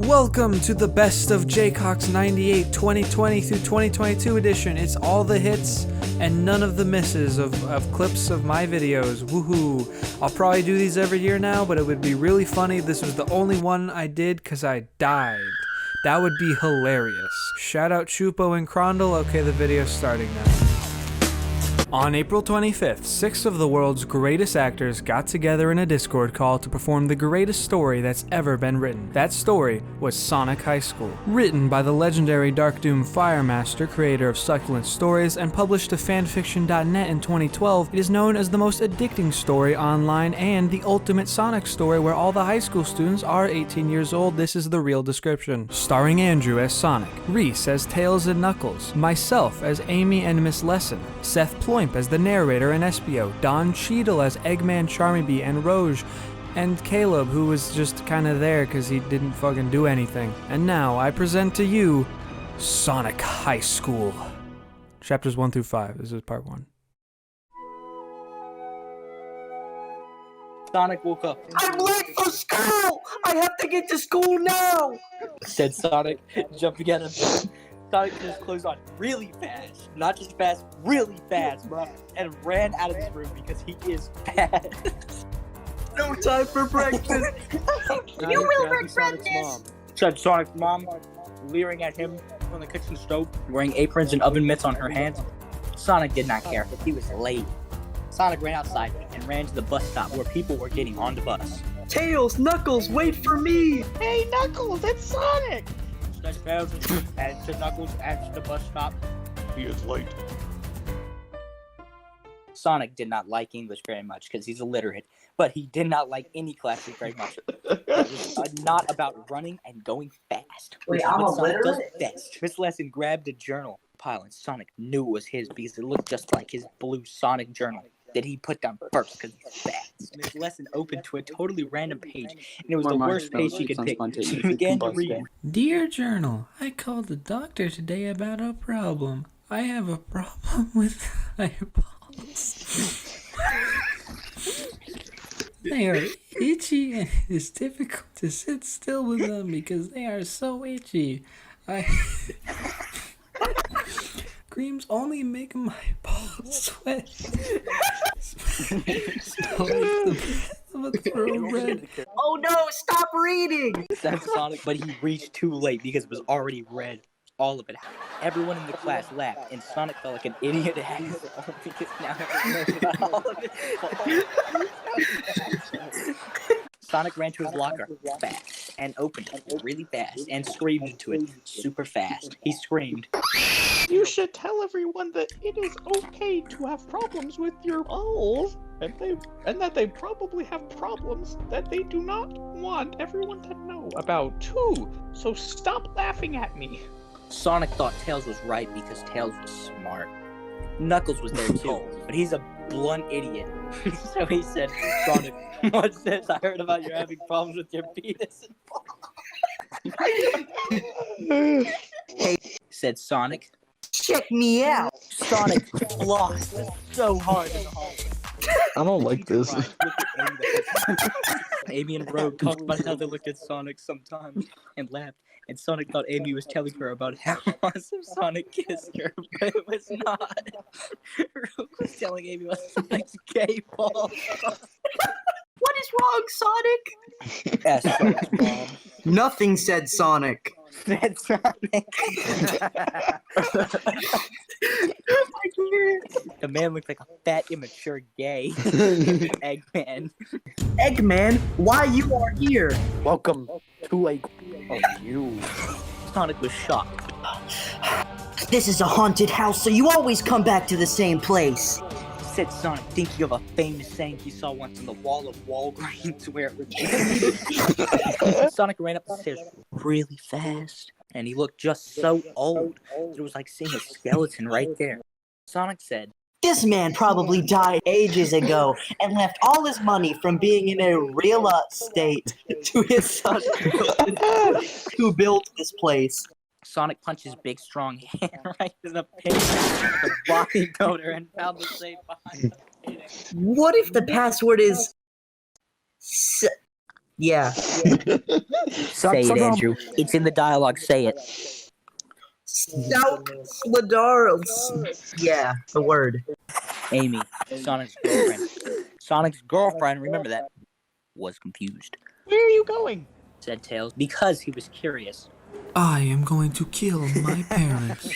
Welcome to the best of Jacox98 2020 through 2022 edition. It's all the hits and none of the misses of clips of my videos. Woohoo! I'll probably do these every year now, but it would be really funny if this was the only one I did because I died. That would be hilarious. Shout out Chupo and Crondle. Okay, the video's starting now. On April 25th, 6 of the world's greatest actors got together in a Discord call to perform the greatest story that's ever been written. That story was Sonic High School. Written by the legendary Dark Doom Firemaster, creator of Succulent Stories, and published to Fanfiction.net in 2012, it is known as the most addicting story online and the ultimate Sonic story where all the high school students are 18 years old. This is the real description. Starring Andrew as Sonic, Reese as Tails and Knuckles, myself as Amy and Miss Lesson, Seth Ploymp as the narrator and Espio, Don Cheadle as Eggman, Charmybee, and Rouge, and Caleb, who was just kinda there because he didn't fucking do anything. And now I present to you Sonic High School. Chapters 1 through 5. This is part 1. Sonic woke up. I'm late for school! I have to get to school now! Said Sonic, jumping at him. Sonic put his clothes on really fast. Not just fast, really fast, bro. And ran out of this room because he is bad. No time for breakfast! You will regret this! Said Sonic's mom, leering at him on the kitchen stove, wearing aprons and oven mitts on her hands. Sonic did not care. He was late. Sonic ran outside and ran to the bus stop where people were getting on the bus. Tails, Knuckles, wait for me! Hey, Knuckles, it's Sonic! Said Tails and to Knuckles at the bus stop. He is late. Sonic did not like English very much because he's illiterate, but he did not like any classes very much. It was not about running and going fast. Wait, which is I'm what Sonic does illiterate? best. Miss Lesson grabbed a journal pile and Sonic knew it was his because it looked just like his blue Sonic journal that he put down first because he's fast. Miss Lesson opened to a totally random page, and it was the worst page she could pick. She began to read. Dear Journal, I called the doctor today about a problem. I have a problem with eyeballs. They are itchy and it is difficult to sit still with them because they are so itchy. Creams only make my balls sweat. Oh no, stop reading! Said Sonic, but he reached too late because it was already red. All of it. Everyone in the class laughed, and Sonic felt like an idiot at his own because now everyone knows about all of it. Sonic ran to his locker fast and opened it really fast and screamed into it super fast. He screamed, You should tell everyone that it is okay to have problems with your balls, and that they probably have problems that they do not want everyone to know about too. So stop laughing at me. Sonic thought Tails was right because Tails was smart. Knuckles was there too, but he's a blunt idiot. So he said, Sonic, what's this? I heard about you having problems with your penis and balls. Said Sonic. Check me out! Sonic flossed so hard in the hallway. I don't like this. Amy and Rogue talked about how they looked at Sonic sometimes and laughed. And Sonic thought Amy was telling her about how awesome Sonic kissed her, but it was not. Rogue was telling Amy about Sonic's gay balls. What is wrong, Sonic? Asked Sonic's mom. Nothing, said Sonic. Said Sonic. The man looked like a fat, immature gay. Eggman. Eggman, why you are here? Welcome to a... Oh, you. Sonic was shocked. This is a haunted house, so you always come back to the same place. Said Sonic, thinking of a famous saying he saw once on the wall of Walgreens where it was. Sonic ran up the stairs really fast, and he looked just so old that it was like seeing a skeleton right there. Sonic said, This man probably died ages ago and left all his money from being in a real estate to his son who built this place. Sonic punched his big strong hand right in the pit of the bodybuilder and found the safe behind him. What if the password is Yeah. Say it, Andrew. It's in the dialogue. Say it. Stout Sladarls. Yeah, the word. Amy, Sonic's girlfriend. Sonic's girlfriend, remember that, was confused. Where are you going? Said Tails, because he was curious. I am going to kill my parents.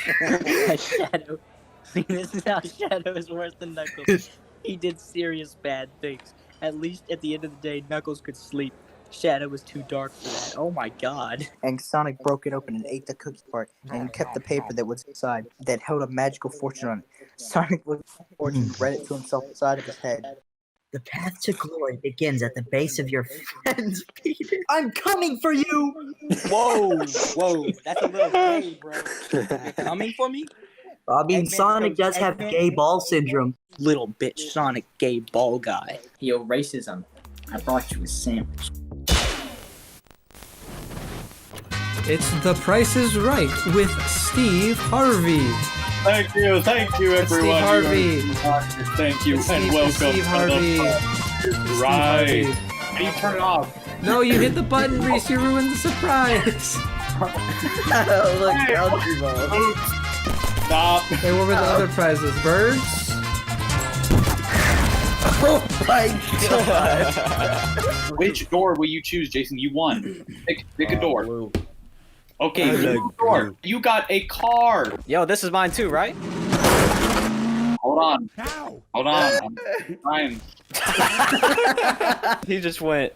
Shadow. See, this is how Shadow is worse than Knuckles. He did serious bad things. At least at the end of the day, Knuckles could sleep. Shadow was too dark for that. Oh my god. And Sonic broke it open and ate the cookie part and kept the paper that was inside that held a magical fortune on it. Sonic looked for the fortune and read it to himself inside of his head. The path to glory begins at the base of your friends, Peter. I'm coming for you! Whoa, whoa, that's a little gay, bro. You're coming for me? I mean, Eggman Sonic goes does have Eggman. gay ball syndrome. Little bitch Sonic gay ball guy. Yo, racism. I brought you a sandwich. It's The Price is Right with Steve Harvey. Thank you, everyone. Steve Harvey. Thank you, It's and Steve, welcome Steve to Harvey. the right. Harvey. How do you turn it off? No, you hit the button, Reese. You ruined the surprise. Look, boundary ball. Oops. Stop. Hey, what were the other prizes? Birds? Oh my god! Which door will you choose, Jason? You won. Pick a door. Okay, blue door. You got a car. Yo, this is mine too, right? Hold on. Hold on. I'm trying. He just went.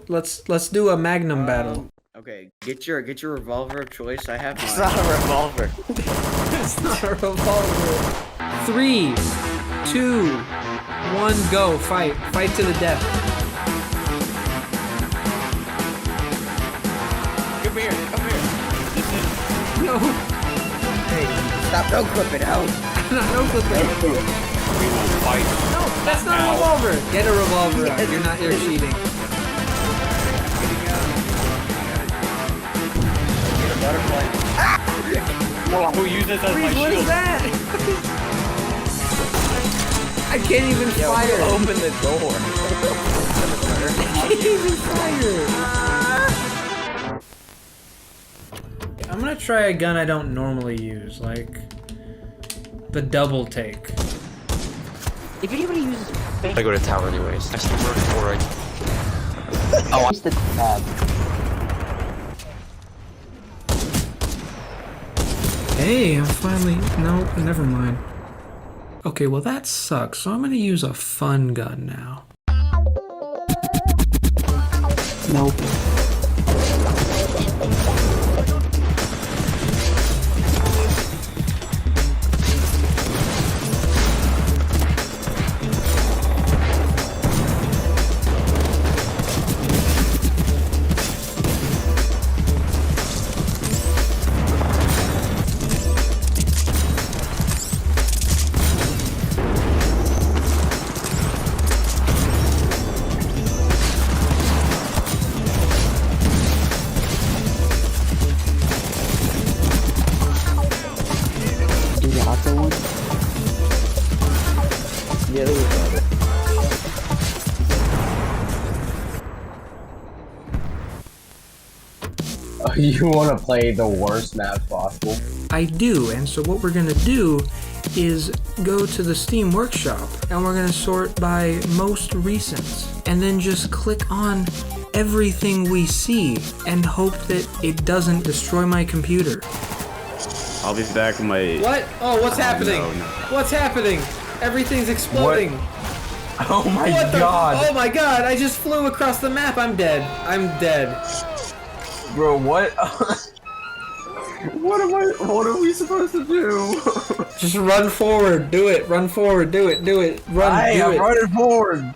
Let's do a Magnum battle. Okay, get your revolver of choice. I have It's mine. not a revolver. It's not a revolver. 3, 2, 1, go. Fight. Fight to the death. Come here. No, Hey, stop, don't clip it out. no clipping. We will fight. No, that's not a revolver. Get a revolver out. You're cheating. Who uses as my Reese, what is shield? that? I can't even fire. Open the door. I can't even fire. I'm gonna try a gun I don't normally use, like the double take. If anybody uses I go to town anyways. I still work for it. Oh, I the tab. Hey, I'm finally... No, never mind. Okay, well that sucks, so I'm gonna use a fun gun now. Nope. Yeah, there we go. You want to play the worst map possible? I do, and so what we're gonna do is go to the Steam Workshop, and we're gonna sort by most recent, and then just click on everything we see, and hope that it doesn't destroy my computer. I'll be back with my... What? Oh, what's happening? No, no. What's happening? Everything's exploding. Oh my What the? god! Oh my god, I just flew across the map. I'm dead. I'm dead. Bro, what? What are we supposed to do? Just run forward. Do it. Run forward. Do it. Do it. Run. Hey, do I'm it. running forward!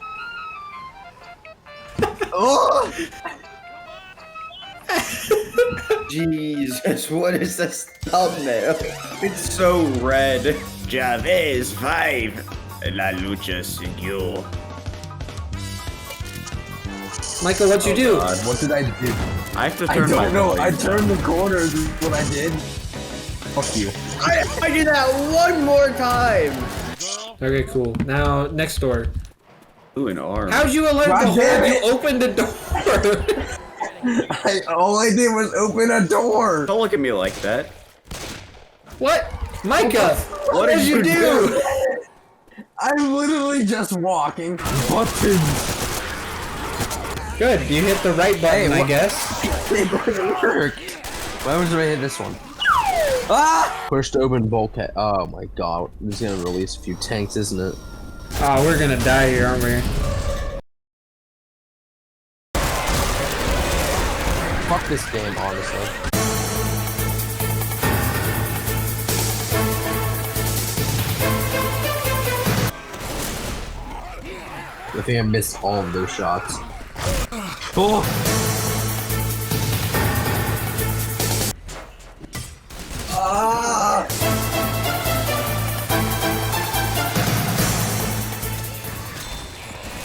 Oh! Jesus, what is this thumbnail? It's so red. Chavez 5. La lucha siguió. Michael, what'd you do? God, what did I do? I have to I turn my don't know. I volume turned down. the corners is what I did. Fuck you. I did that one more time! Okay, cool. Now, next door. Ooh, an arm. How'd you alert the horde? You opened the door. All I did was open a door. Don't look at me like that. What? Micah, What did you do? I'm literally just walking. Buttons. Good, you hit the right button, I guess. It worked. Why was I hit this one? Ah! Push to open bulkhead. Oh my god. This is gonna release a few tanks, isn't it? Oh, we're gonna die here, aren't we? Fuck this game, honestly. I think I missed all of those shots. Oh! Ah!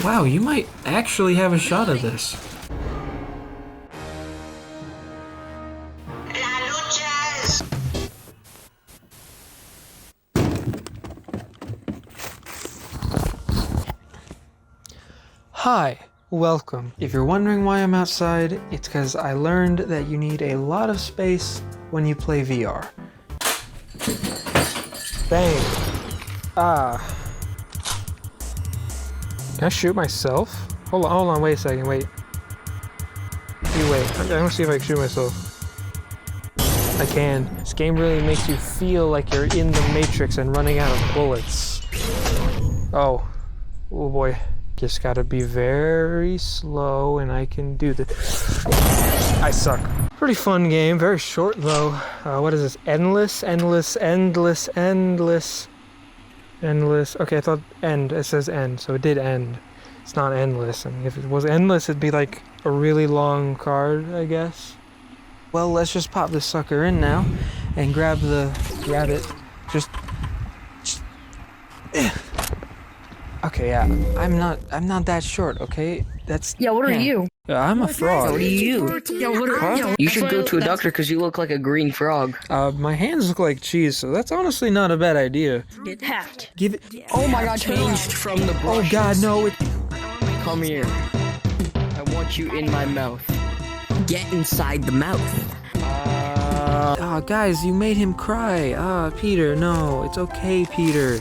Wow, you might actually have a shot of this. Hi, welcome. If you're wondering why I'm outside, it's because I learned that you need a lot of space when you play VR. Bang. Ah. Can I shoot myself? Hold on, wait a second, wait. You wait, I'm gonna see if I can shoot myself. I can. This game really makes you feel like you're in the Matrix and running out of bullets. Oh. Oh boy. Just gotta be very slow and I can do this. I suck. Pretty fun game, very short though. What is this? Endless. Okay, I thought end. It says end, so it did end. It's not endless. I mean, if it was endless, it'd be like a really long card, I guess. Well, let's just pop this sucker in now and grab it. Just okay, yeah. I'm not that short, okay? That's Yeah, what are you? I'm a frog. What are you? Yeah, what are you should go to a doctor because you look like a green frog. My hands look like cheese, so that's honestly not a bad idea. Daft. Give it. Oh my god, changed from the brush. Oh god, no. Come here. I want you in my mouth. Get inside the mouth. Oh, guys, you made him cry. Peter, no. It's okay, Peter.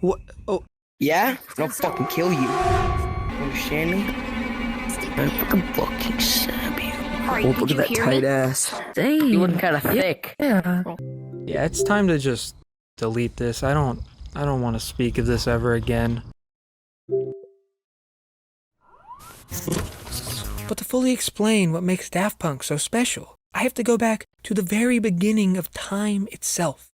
What? Oh. Yeah? I'll fucking kill you. Understand me? I fucking stab you. Right, look at that tight ass. Dang. You look kind of thick. Yeah, it's time to just delete this. I don't want to speak of this ever again. But to fully explain what makes Daft Punk so special, I have to go back to the very beginning of time itself.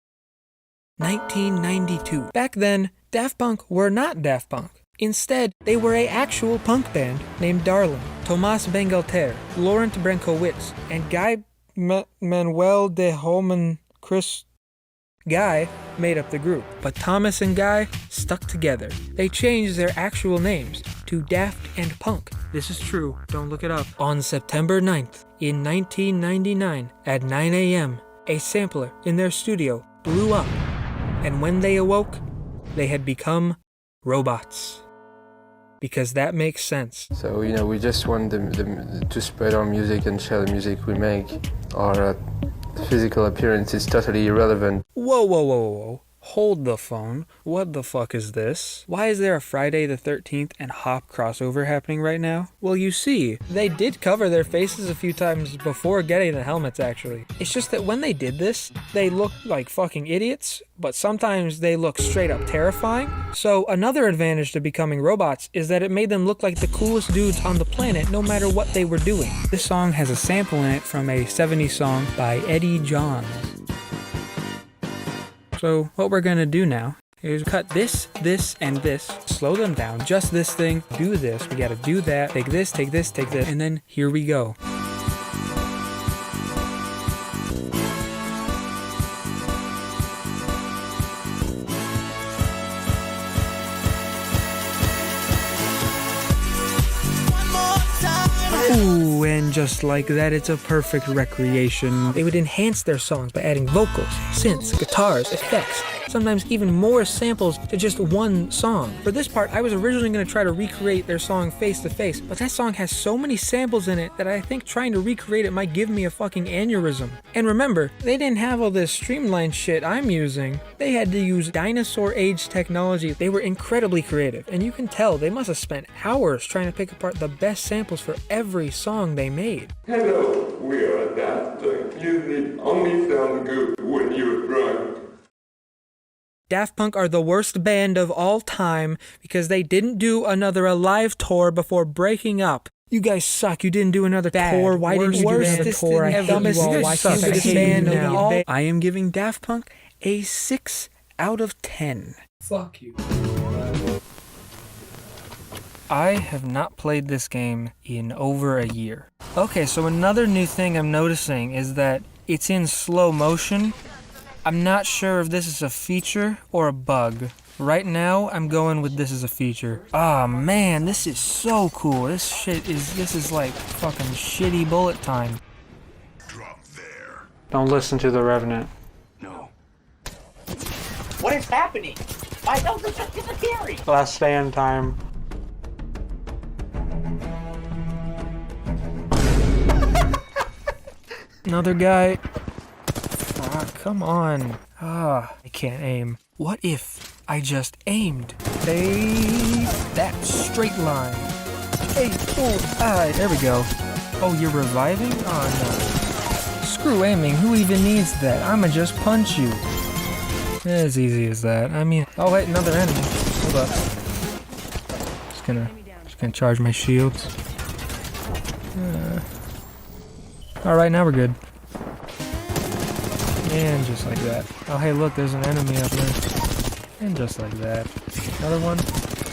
1992. Back then, Daft Punk were not Daft Punk. Instead, they were an actual punk band named Darlin. Thomas Bangalter, Laurent Brankowitz, and Guy Manuel de Holman Chris Guy made up the group. But Thomas and Guy stuck together. They changed their actual names to Daft and Punk. This is true, don't look it up. On September 9th, in 1999, at 9 a.m., a sampler in their studio blew up. And when they awoke, they had become robots. Because that makes sense. So, you know, we just want to spread our music and share the music we make. Our physical appearance is totally irrelevant. Whoa. Hold the phone. What the fuck is this? Why is there a Friday the 13th and Hop crossover happening right now? Well, you see, they did cover their faces a few times before getting the helmets, actually. It's just that when they did this, they looked like fucking idiots, but sometimes they look straight up terrifying. So another advantage to becoming robots is that it made them look like the coolest dudes on the planet no matter what they were doing. This song has a sample in it from a 70s song by Eddie Johns. So what we're gonna do now is cut this, and this, slow them down, just this thing, do this, we gotta do that, take this, and then here we go. Ooh, and just like that, it's a perfect recreation. They would enhance their songs by adding vocals, synths, guitars, effects, sometimes even more samples to just one song. For this part, I was originally going to try to recreate their song Face to Face, but that song has so many samples in it that I think trying to recreate it might give me a fucking aneurysm. And remember, they didn't have all this streamlined shit I'm using. They had to use dinosaur age technology. They were incredibly creative, and you can tell they must have spent hours trying to pick apart the best samples for every song they made. Hello, we are Daft. Music only sounds good when you're drunk. Daft Punk are the worst band of all time because they didn't do another Alive tour before breaking up. You guys suck. You didn't do another tour. Why didn't you do another tour? I hate you all. Why can't I hate you now? I am giving Daft Punk a 6 out of 10. Fuck you. I have not played this game in over a year. Okay, so another new thing I'm noticing is that it's in slow motion. I'm not sure if this is a feature or a bug. Right now, I'm going with this as a feature. Ah, man, this is so cool. This is like fucking shitty bullet time. Drop there. Don't listen to the Revenant. No. What is happening? My nose is just disappearing. Last stand time. Another guy. Ah, come on. Ah, I can't aim. What if I just aimed? That straight line. Hey, oh, there we go. Oh, you're reviving? Oh, no. Screw aiming. Who even needs that? I'ma just punch you. As easy as that. I mean, oh wait, another enemy. Hold up. Just gonna charge my shields. Alright, now we're good. And just like that. Oh hey, look, there's an enemy up there. And just like that. Another one.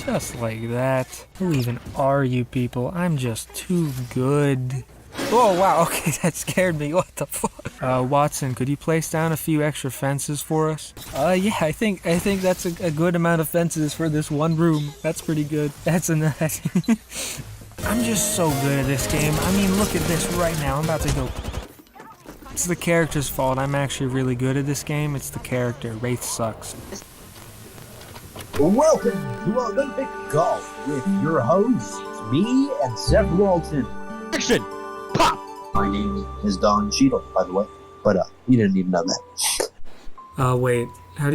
Just like that. Who even are you people? I'm just too good. Oh wow, okay, that scared me. What the fuck? Watson, could you place down a few extra fences for us? Yeah, I think that's a good amount of fences for this one room. That's pretty good. That's enough. I'm just so good at this game. I mean, look at this right now. I'm about to go. It's the character's fault. I'm actually really good at this game. It's the character. Wraith sucks. Welcome to Olympic Golf with your hosts, me and Seth Walton. Action! Pop! My name is Don Cheadle, by the way, but you didn't need to know that. Wait. How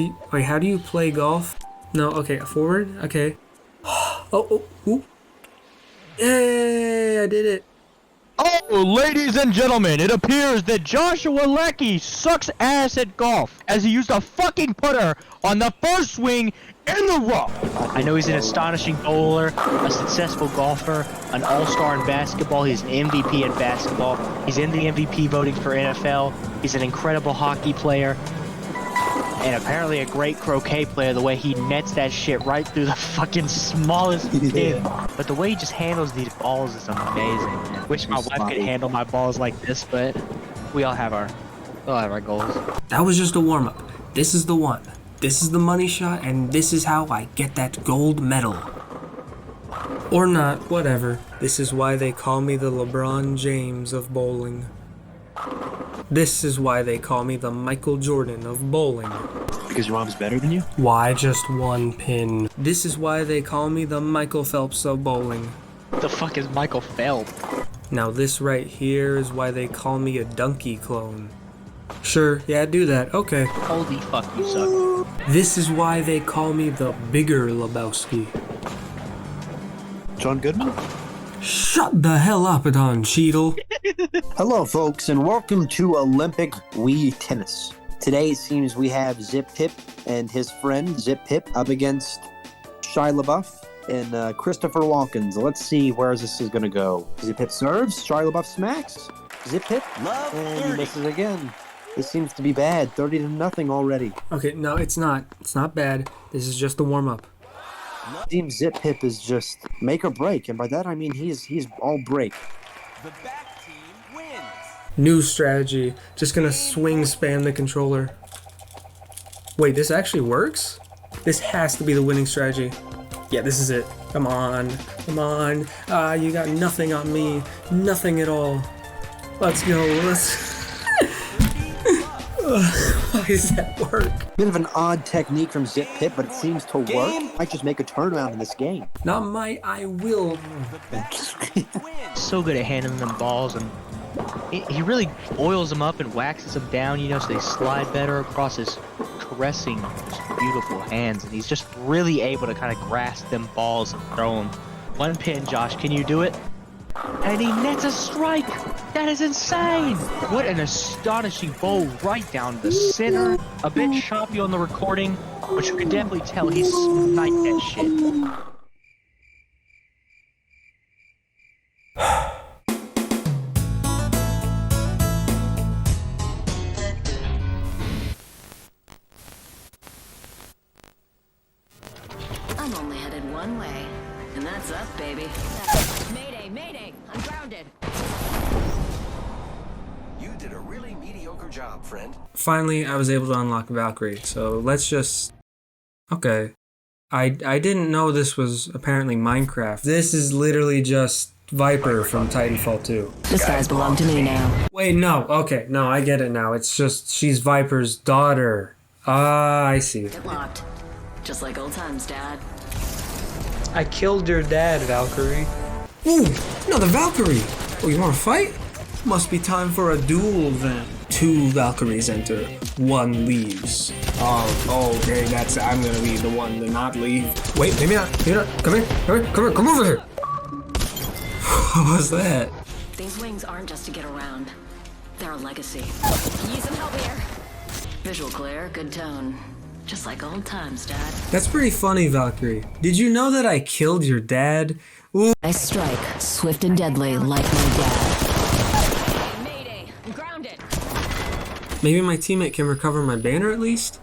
do you play golf? No, okay, forward? Okay. Ooh. Yay, I did it. Oh, ladies and gentlemen, it appears that Joshua Leckie sucks ass at golf as he used a fucking putter on the first swing in the rough. I know he's an astonishing bowler, a successful golfer, an all-star in basketball. He's an MVP in basketball. He's in the MVP voting for NFL. He's an incredible hockey player. And apparently a great croquet player, the way he nets that shit right through the fucking smallest pin. But the way he just handles these balls is amazing. Wish my wife could handle my balls like this, but we all have our goals. That was just a warm-up. This is the one. This is the money shot, and this is how I get that gold medal. Or not, whatever. This is why they call me the LeBron James of bowling. This is why they call me the Michael Jordan of bowling. Because your mom's better than you? Why just one pin? This is why they call me the Michael Phelps of bowling. What the fuck is Michael Phelps? Now this right here is why they call me a donkey clone. Sure, yeah, do that, okay. Holy fuck, you suck. This is why they call me the bigger Lebowski. John Goodman? Shut the hell up, Don Cheadle. Hello, folks, and welcome to Olympic Wii Tennis. Today, it seems we have Zip Pip and his friend Zip Pip up against Shia LaBeouf and Christopher Walken. So let's see where this is going to go. Zip Pip serves, Shia LaBeouf smacks. Zip Pip, and he misses again. This seems to be bad. 30-0 already. Okay, no, it's not. It's not bad. This is just the warm-up. Team Zip Pip is just make or break, and by that I mean he's all break. The back team wins. New strategy. Just gonna swing spam the controller. Wait, this actually works? This has to be the winning strategy. Yeah, this is it. Come on. Come on. You got nothing on me. Nothing at all. Let's go. Let's... Why does that work? Bit of an odd technique from Zip Pip, but it seems to work. Might just make a turnaround in this game. Not my, I will. So good at handling them balls, and he really oils them up and waxes them down, you know, so they slide better across his caressing, beautiful hands. And he's just really able to kind of grasp them balls and throw them. One pin, Josh, can you do it? And he nets a strike! That is insane! What an astonishing bowl right down the center. A bit choppy on the recording, but you can definitely tell he sniped that shit. I'm only headed one way, and that's up, baby. Mayday, mayday! I'm grounded. You did a really mediocre job, friend. Finally, I was able to unlock Valkyrie, so let's just... Okay. I didn't know this was apparently Minecraft. This is literally just Viper from Titanfall 2. This guy's belong to me now. Wait, no. Okay, no, I get it now. It's just, she's Viper's daughter. Ah, I see. Get locked. Just like old times, Dad. I killed your dad, Valkyrie. Ooh, another Valkyrie. Oh, you want to fight? Must be time for a duel then. 2 Valkyries enter, 1 leaves. Oh, okay, that's, I'm gonna be the one to not leave. Wait, maybe not, come here, come over here. What was that? These wings aren't just to get around. They're a legacy. Need some help here. Visual clear, good tone. Just like old times, Dad. That's pretty funny, Valkyrie. Did you know that I killed your dad? Ooh. I strike, swift and deadly, like my dad. Mayday, I'm grounded. Maybe my teammate can recover my banner at least?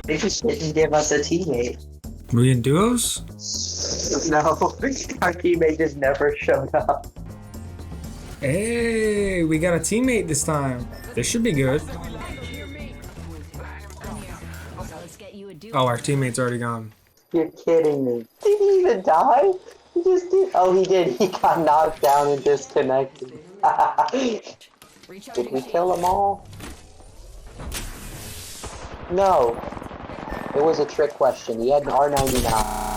They just didn't give us a teammate. Were we in duos? No, our teammate just never showed up. Hey, we got a teammate this time. This should be good. Oh, our teammate's already gone. You're kidding me. Did he even die? He just did. Oh, he did. He got knocked down and disconnected. Did we kill them all? No. It was a trick question. He had an R99.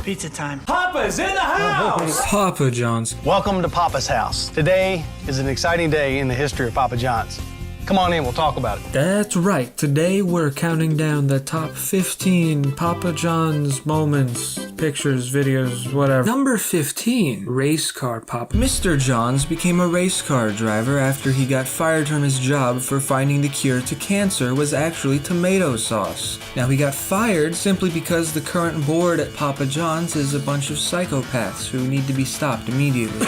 Pizza time. Papa's in the house! Papa John's. Welcome to Papa's house. Today is an exciting day in the history of Papa John's. Come on in, we'll talk about it. That's right. Today we're counting down the top 15 Papa John's moments, pictures, videos, whatever. Number 15, race car Papa. Mr. John's became a race car driver after he got fired from his job for finding the cure to cancer was actually tomato sauce. Now he got fired simply because the current board at Papa John's is a bunch of psychopaths who need to be stopped immediately.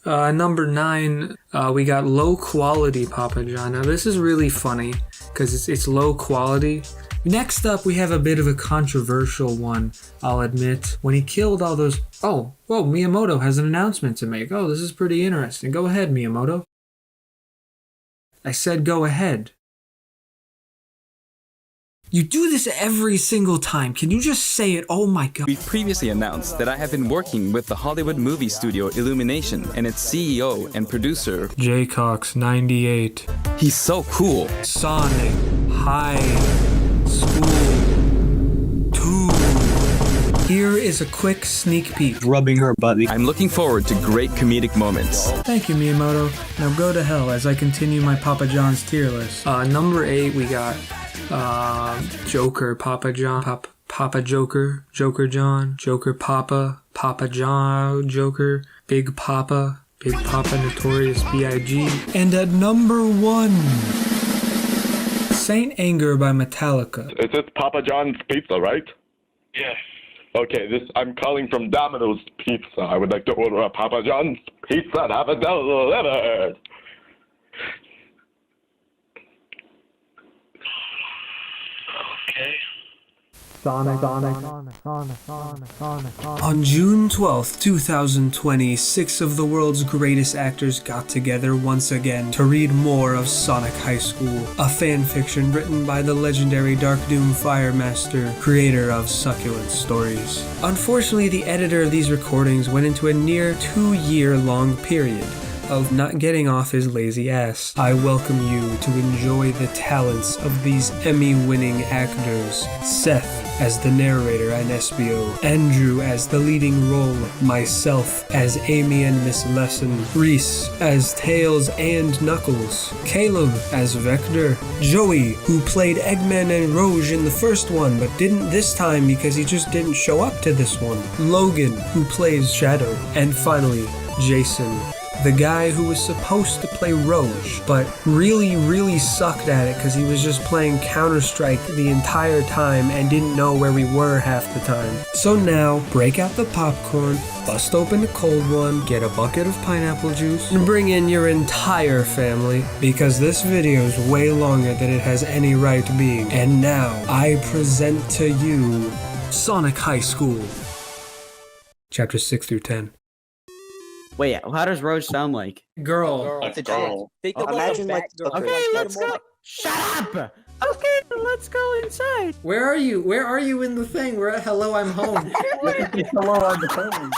Number 9, we got low quality Papa John. Now this is really funny because it's low quality. Next up, we have a bit of a controversial one, I'll admit. When he killed all those... Oh, whoa, Miyamoto has an announcement to make. Oh, this is pretty interesting. Go ahead, Miyamoto. I said go ahead. You do this every single time. Can you just say it? Oh my god. We've previously announced that I have been working with the Hollywood movie studio Illumination and its CEO and producer, Jacox98. He's so cool. Sonic High School 2. Here is a quick sneak peek. Rubbing her butt. I'm looking forward to great comedic moments. Thank you, Miyamoto. Now go to hell as I continue my Papa John's tier list. Number 8, we got Joker, Papa John, Papa Joker, Joker John, Joker Papa, Papa John, Joker, Big Papa, Notorious B.I.G. And at number 1, Saint Anger by Metallica. Is this Papa John's Pizza, right? Yes. Okay, I'm calling from Domino's Pizza. I would like to order a Papa John's Pizza and have it delivered. Okay. On June 12th, 2020, 6 of the world's greatest actors got together once again to read more of Sonic High School, a fanfiction written by the legendary Dark Doom Firemaster, creator of Succulent Stories. Unfortunately, the editor of these recordings went into a near 2-year-long period of not getting off his lazy ass. I welcome you to enjoy the talents of these Emmy-winning actors. Seth as the narrator and Espio, Andrew as the leading role, myself as Amy and Miss Lesson, Reese as Tails and Knuckles, Caleb as Vector, Joey, who played Eggman and Rouge in the first one but didn't this time because he just didn't show up to this one, Logan, who plays Shadow, and finally, Jason, the guy who was supposed to play Rouge, but really sucked at it because he was just playing Counter-Strike the entire time and didn't know where we were half the time. So now, break out the popcorn, bust open a cold one, get a bucket of pineapple juice, and bring in your entire family, because this video is way longer than it has any right being. And now, I present to you Sonic High School. Chapters 6 through 10. Wait, how does Rouge sound like? Girl. It's a girl. Imagine like Okay, let's go. Shut up! Okay, let's go inside. Where are you? Where are you in the thing? We're at Hello, I'm Home. Hello on the phone.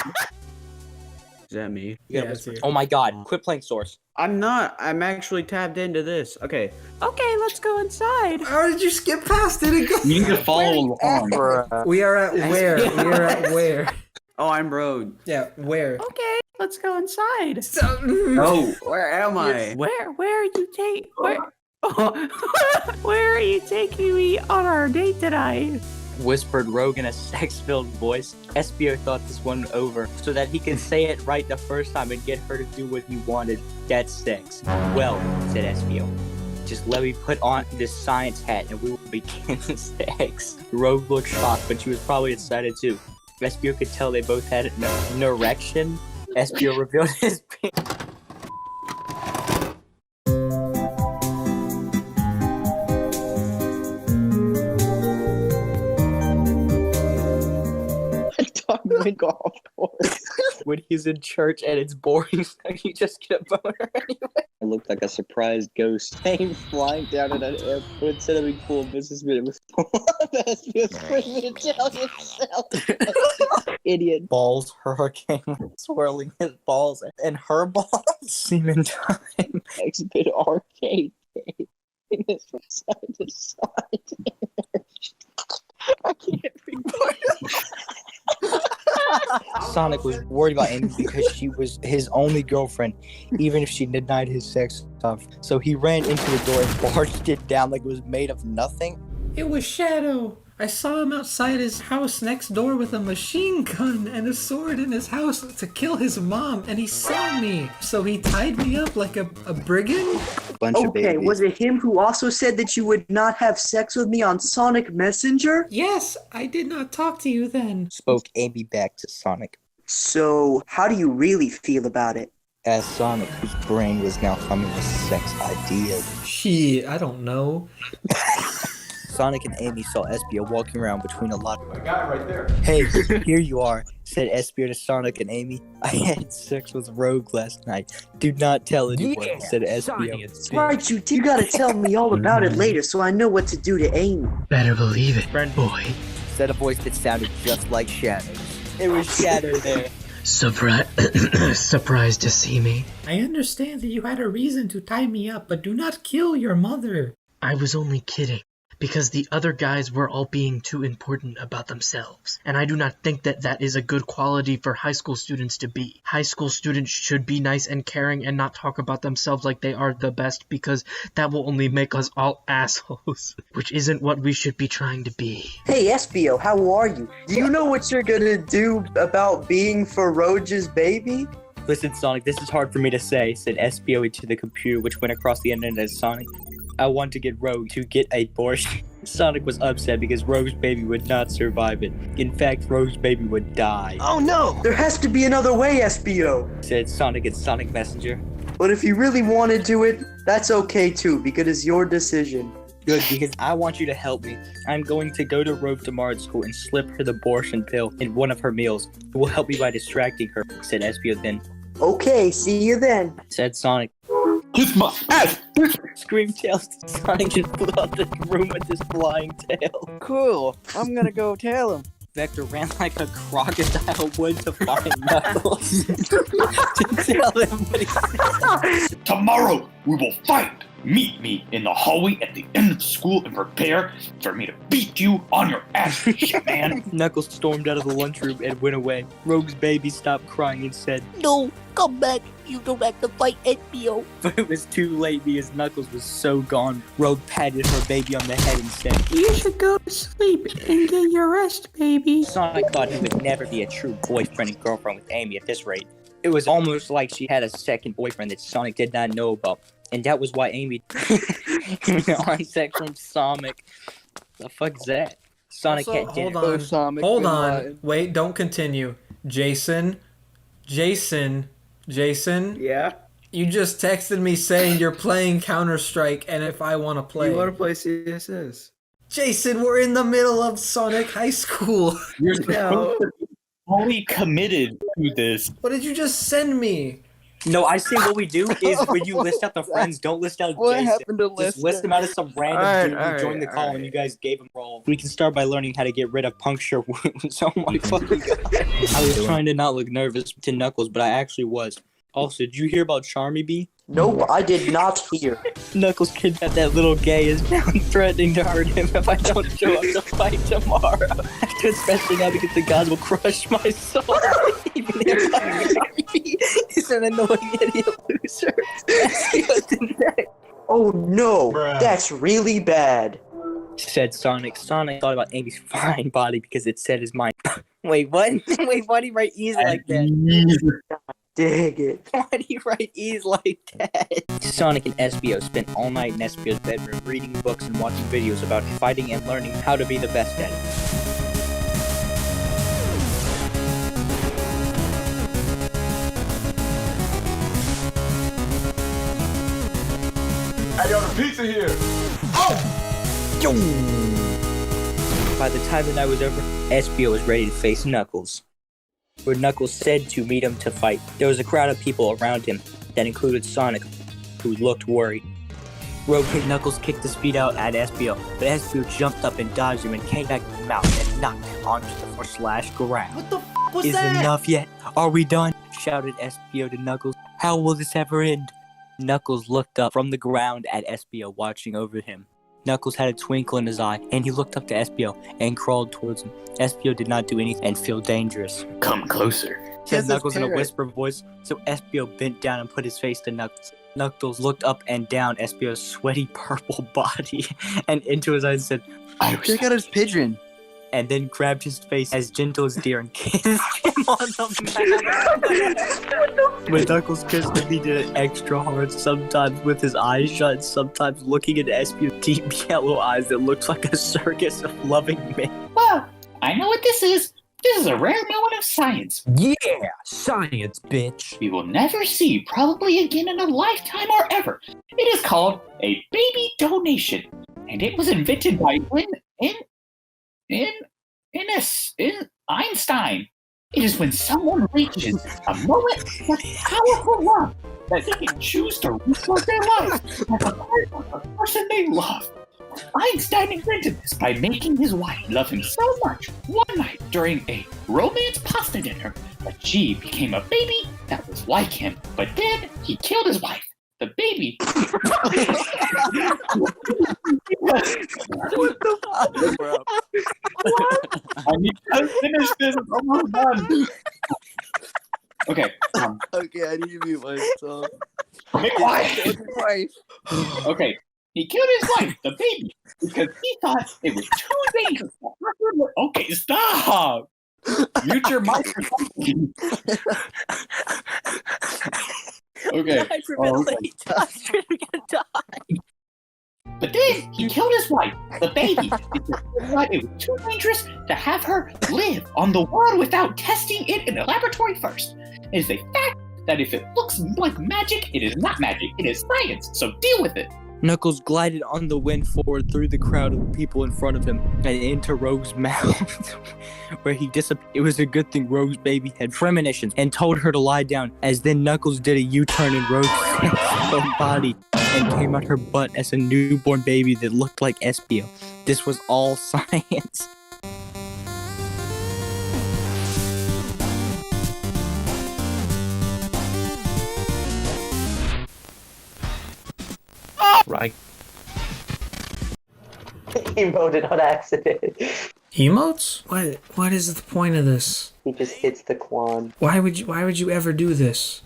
Is that me? Yeah, it's you. Oh my god, quit playing Source. I'm not. I'm actually tabbed into this. Okay. Okay, let's go inside. How did you skip past it again? You need to follow along. We are at where? We are at where? Oh, I'm Road. Yeah, where? Okay, let's go inside. No. Where am I? Where are you taking? Where are you taking me on our date tonight? Whispered Rogue in a sex-filled voice. Espio thought this one over so that he could say it right the first time and get her to do what he wanted. That's sex. Well, said Espio, just let me put on this science hat and we will begin sex. Rogue looked shocked, but she was probably excited too. Espio could tell they both had an erection. Espio revealed his penis. Golf course. When he's in church and it's boring, so you just get a boner anyway. I looked like a surprised ghost. Came flying down at an airport instead of being cool businessman. It was screaming to tell himself. Idiot. Balls, hurricane, swirling his balls, and her balls. Semen time. Exhibit arcade game. It's from side to side. I can't record. Sonic was worried about Amy because she was his only girlfriend, even if she denied his sex stuff. So he ran into the door and barged it down like it was made of nothing. It was Shadow. I saw him outside his house next door with a machine gun and a sword in his house to kill his mom, and he saw me. So he tied me up like a brigand? Okay, was it him who also said that you would not have sex with me on Sonic Messenger? Yes, I did not talk to you then. Spoke Amy back to Sonic. So, how do you really feel about it? As Sonic, whose brain was now humming with sex ideas. Shit, I don't know. Sonic and Amy saw Espio walking around between a lot of... A guy right there. Hey, here you are, said Espio to Sonic and Amy. I had sex with Rogue last night. Do not tell anyone, said Espio. Right, you gotta tell me all about it later so I know what to do to Amy. Better believe it, friend boy. Said a voice that sounded just like Shadow. It was Shadow there. Surprised to see me? I understand that you had a reason to tie me up, but do not kill your mother. I was only kidding, because the other guys were all being too important about themselves. And I do not think that that is a good quality for high school students to be. High school students should be nice and caring and not talk about themselves like they are the best, because that will only make us all assholes, which isn't what we should be trying to be. Hey Espio, how are you? Do you know what you're gonna do about being for Rouge's baby? Listen, Sonic, this is hard for me to say, said Espio into the computer, which went across the internet as Sonic. I want to get Rogue to get a abortion. Sonic was upset because Rogue's baby would not survive it. In fact, Rogue's baby would die. Oh no! There has to be another way, Espio! Said Sonic and Sonic Messenger. But if you really want to do it, that's okay too, because it's your decision. Good, because I want you to help me. I'm going to go to Rope tomorrow at school and slip her the abortion pill in one of her meals. It will help me by distracting her, said Espio then. Okay, see you then. Said Sonic. Kiss my ass! Screamed Tails. Sonic just flew out the room with his flying tail. Cool. I'm gonna go tell him. Vector ran like a crocodile would to find Knuckles. To tell him what he said. Tomorrow we will fight! Meet me in the hallway at the end of the school and prepare for me to beat you on your ass, shit man! Knuckles stormed out of the lunchroom and went away. Rogue's baby stopped crying and said, No, come back. You don't have to fight Espio. But it was too late because Knuckles was so gone. Rogue patted her baby on the head and said, You should go to sleep and get your rest, baby. Sonic thought he would never be a true boyfriend and girlfriend with Amy at this rate. It was almost like she had a second boyfriend that Sonic did not know about. And that was why Amy on sex from Sonic. The fuck's that? Sonic Also, had hold dinner. on. Hold on. Wait, don't continue. Jason. Yeah? You just texted me saying you're playing Counter-Strike and if I want to play. You want to play CSS? Jason, we're in the middle of Sonic High School. You're fully committed to this. What did you just send me? No, I say what we do is when you list out the friends, don't list out What Jason. happened to Just list them out as some random dude who joined the call and you guys gave him roll. We can start by learning how to get rid of puncture wounds. Oh my fucking god. I was trying to not look nervous to Knuckles, but I actually was. Also, did you hear about Charmy Bee? Nope, I did not hear. Knuckles kidnapped that little gay is now threatening to hurt him if I don't show up to fight tomorrow. Especially now because the gods will crush my soul. Even if I he's an annoying idiot loser. Oh no, that's really bad. Said Sonic. Sonic thought about Amy's fine body because it said his mind. Wait, what? Wait, why do you write E's like that? Dang it. Why do you write E's like that? Sonic and Espio spent all night in Espio's bedroom reading books and watching videos about fighting and learning how to be the best at it. I got a pizza here! Oh! Yo! By the time the night was over, Espio was ready to face Knuckles. Where Knuckles said to meet him to fight. There was a crowd of people around him that included Sonic, who looked worried. Rogue and Knuckles kicked his feet out at Espio, but Espio jumped up and dodged him and came back to the mouth and knocked him onto the floor/ground. What the f was Is that? enough yet? Are we done? Shouted Espio to Knuckles. How will this ever end? Knuckles looked up from the ground at Espio watching over him. Knuckles had a twinkle in his eye, and he looked up to Espio and crawled towards him. Espio did not do anything and feel dangerous. Come closer. Said Knuckles in a whisper voice, so Espio bent down and put his face to Knuckles. Knuckles looked up and down Espio's sweaty purple body and into his eyes and said, Check out his pigeon. And then grabbed his face as gentle as deer and kissed him on the mouth. When Knuckles kissed him, he did it extra hard, sometimes with his eyes shut, sometimes looking into Espio's deep yellow eyes that looked like a circus of loving men. Well, I know what this is. This is a rare moment of science. Yeah, science, bitch. We will never see probably again in a lifetime or ever. It is called a baby donation. And it was invented by Einstein. It is when someone reaches a moment of powerful love that they can choose to restore their life as a part of the person they love. Einstein invented this by making his wife love him so much one night during a romance pasta dinner that she became a baby that was like him. But then he killed his wife. The baby. What the fuck, bro? I need to finish this. I'm almost done. Okay. Okay, I need to mute myself. Be quiet. Okay. He killed his wife, the baby, because he thought it was too dangerous. Okay, stop. Mute your mic or something. Okay. But then he killed his wife, the baby, because he thought it was too dangerous to have her live on the world without testing it in a laboratory first. It is a fact that if it looks like magic, it is not magic. It is science. So deal with it. Knuckles glided on the wind forward through the crowd of people in front of him and into Rogue's mouth, where he disappeared. It was a good thing Rogue's baby had premonitions and told her to lie down, as then Knuckles did a U-turn in Rogue's body and came out her butt as a newborn baby that looked like Espio. This was all science. Right. He voted on accident. Emotes? What is the point of this? He just hits the Quan. Why would you ever do this?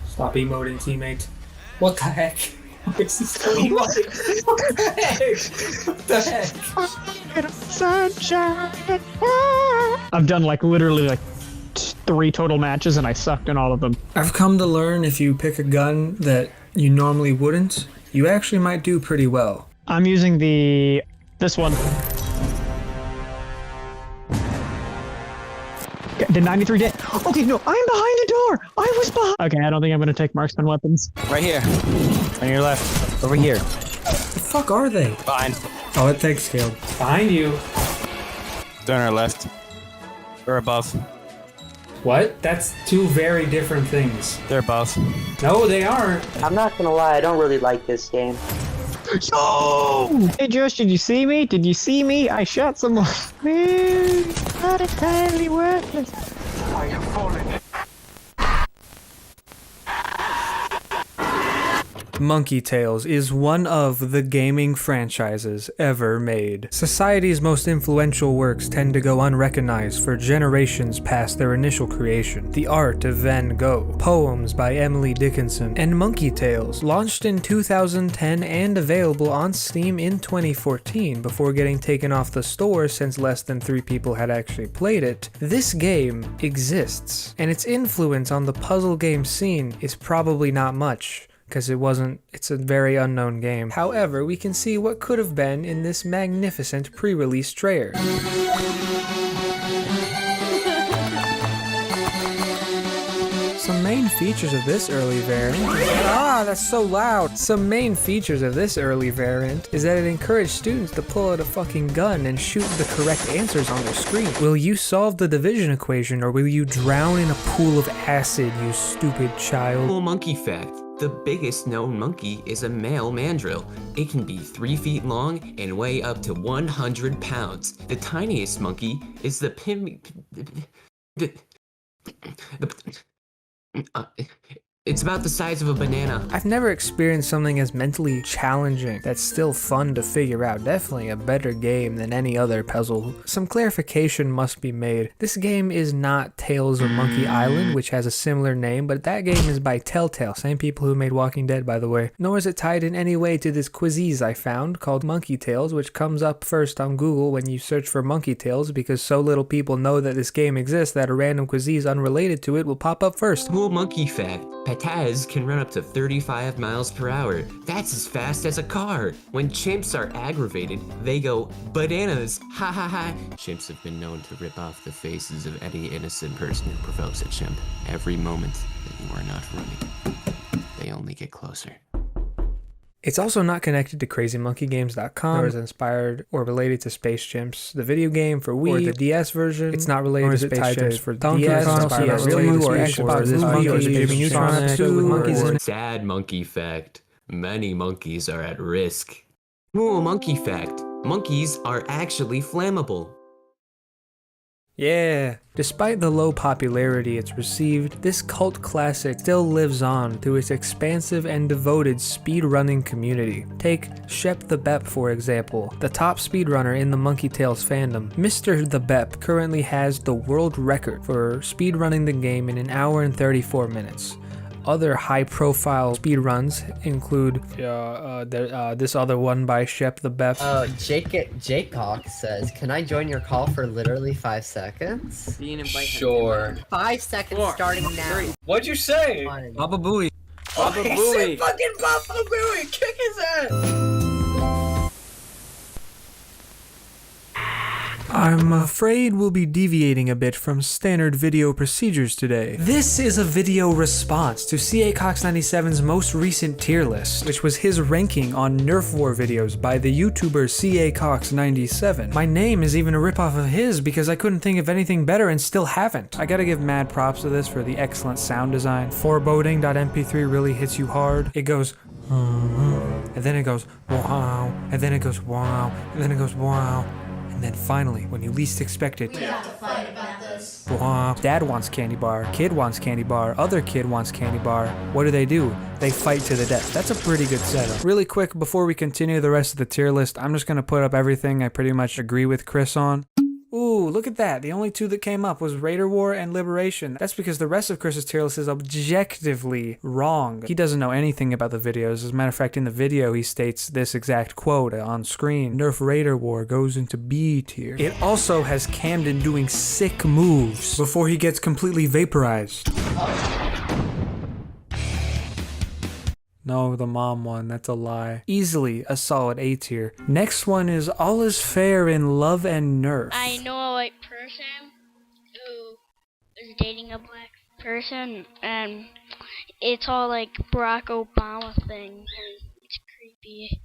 Stop emoting, teammate. What the heck? Is he still emoting? What the heck? What the heck? Sunshine. I've done like literally like 3 total matches and I sucked in all of them. I've come to learn if you pick a gun that you normally wouldn't, you actually might do pretty well. I'm using this one. Did 93 hit? Okay, no, I'm behind a door. I was behind. Okay, I don't think I'm gonna take marksman weapons. Right here. On your left. Over here. The fuck are they? Fine. Oh, it takes skill. Behind you. They're on our left. Or above. What? That's 2 very different things. They're above. No, they aren't. I'm not gonna lie, I don't really like this game. No! Hey Josh, did you see me? Did you see me? I shot someone. Man, not entirely worthless. I am falling. Monkey Tales is one of the gaming franchises ever made. Society's most influential works tend to go unrecognized for generations past their initial creation. The Art of Van Gogh, poems by Emily Dickinson, and Monkey Tales, launched in 2010 and available on Steam in 2014 before getting taken off the store since less than 3 people had actually played it. This game exists, and its influence on the puzzle game scene is probably not much, because it's a very unknown game. However, we can see what could have been in this magnificent pre-release trailer. Some main features of this early variant... that's so loud! Some main features of this early variant is that it encouraged students to pull out a fucking gun and shoot the correct answers on their screen. Will you solve the division equation, or will you drown in a pool of acid, you stupid child? Cool monkey fact. The biggest known monkey is a male mandrill. It can be 3 feet long and weigh up to 100 pounds. The tiniest monkey is the it's about the size of a banana. I've never experienced something as mentally challenging that's still fun to figure out. Definitely a better game than any other puzzle. Some clarification must be made. This game is not Tales of Monkey Island, which has a similar name, but that game is by Telltale, same people who made Walking Dead, by the way. Nor is it tied in any way to this quizzes I found called Monkey Tales, which comes up first on Google when you search for Monkey Tales, because so little people know that this game exists that a random quizzes unrelated to it will pop up first. Cool monkey fact. Pataz can run up to 35 miles per hour. That's as fast as a car. When chimps are aggravated, they go bananas. Ha ha ha. Chimps have been known to rip off the faces of any innocent person who provokes a chimp. Every moment that you are not running, they only get closer. It's also not connected to crazymonkeygames.com, nor is inspired or related to Space Chimps, the video game for Wii, or the DS version. It's not related to Space Chimps for DS, or Xbox, or Jimmy Neutron episode with monkeys in it. Sad monkey fact. Many monkeys are at risk. Cool monkey fact. Monkeys are actually flammable. Yeah. Despite the low popularity it's received, this cult classic still lives on through its expansive and devoted speedrunning community. Take Shep the Bep for example, the top speedrunner in the Monkey Tales fandom. Mr. the Bep currently has the world record for speedrunning the game in 1 hour and 34 minutes. Other high-profile speedruns include this other one by Shep the Bep. Jacox says, "Can I join your call for literally 5 seconds?" Sure. 5 seconds starting now. What'd you say? Baba Booey. Baba Booey. Fucking Baba Booey. Kick his ass. I'm afraid we'll be deviating a bit from standard video procedures today. This is a video response to Jacox97's most recent tier list, which was his ranking on Nerf War videos by the YouTuber Jacox97. My name is even a ripoff of his because I couldn't think of anything better and still haven't. I gotta give mad props to this for the excellent sound design. Foreboding.mp3 really hits you hard. It goes and then it goes wow, and then it goes wow, and then it goes wow. And then finally, when you least expect it, we have to fight about this. Dad wants candy bar, kid wants candy bar, other kid wants candy bar. What do? They fight to the death. That's a pretty good setup. Really quick, before we continue the rest of the tier list, I'm just gonna put up everything I pretty much agree with Chris on. Ooh, look at that. The only two that came up was Raider War and Liberation. That's because the rest of Chris's tier list is objectively wrong. He doesn't know anything about the videos. As a matter of fact, in the video, he states this exact quote on screen. Nerf Raider War goes into B tier. It also has Camden doing sick moves before he gets completely vaporized. No, the mom one, that's a lie. Easily a solid A tier. Next one is All Is Fair in Love and Nerf. I know a white person who is dating a black person, and it's all like Barack Obama thing, and it's creepy.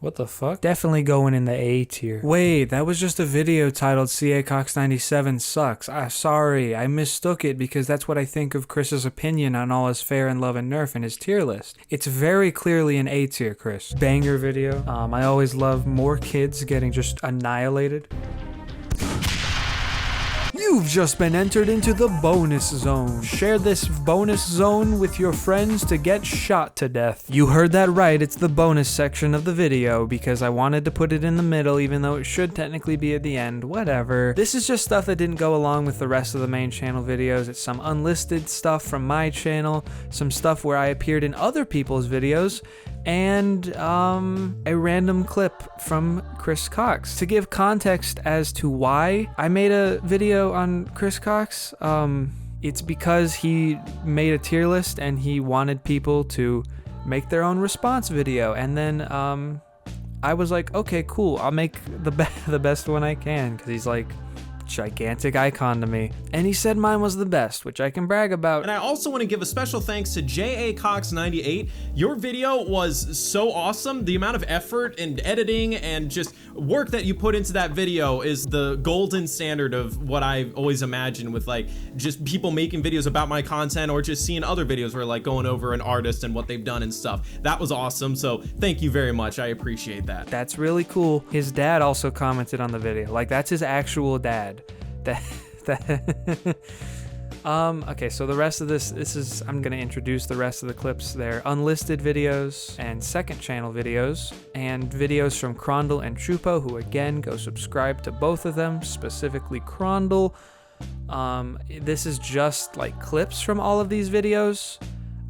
What the fuck? Definitely going in the A tier. Wait, that was just a video titled Jacox97 sucks. Sorry, I mistook it because that's what I think of Chris's opinion on All Is Fair in Love and Nerf in his tier list. It's very clearly an A tier, Chris. Banger video. I always love more kids getting just annihilated. You've just been entered into the bonus zone. Share this bonus zone with your friends to get shot to death. You heard that right, it's the bonus section of the video because I wanted to put it in the middle even though it should technically be at the end, whatever. This is just stuff that didn't go along with the rest of the main channel videos. It's some unlisted stuff from my channel, some stuff where I appeared in other people's videos, and a random clip from Chris Cox. To give context as to why I made a video on Chris Cox, it's because he made a tier list and he wanted people to make their own response video, and then I was like, okay, cool, I'll make the best one I can, because he's like gigantic icon to me, and he said mine was the best, which I can brag about. And I also want to give a special thanks to Jacox98. Your video was so awesome. The amount of effort and editing and just work that you put into that video is the golden standard of what I always imagined with like just people making videos about my content, or just seeing other videos where like going over an artist and what they've done and stuff. That was awesome, so thank you very much. I appreciate that. That's really cool. His dad also commented on the video. Like, that's his actual dad. Okay, so the rest of this is, I'm gonna introduce the rest of the clips. They're unlisted videos and second channel videos, and videos from Crondle and Chupo, who again, go subscribe to both of them, specifically Crondle. This is just like clips from all of these videos.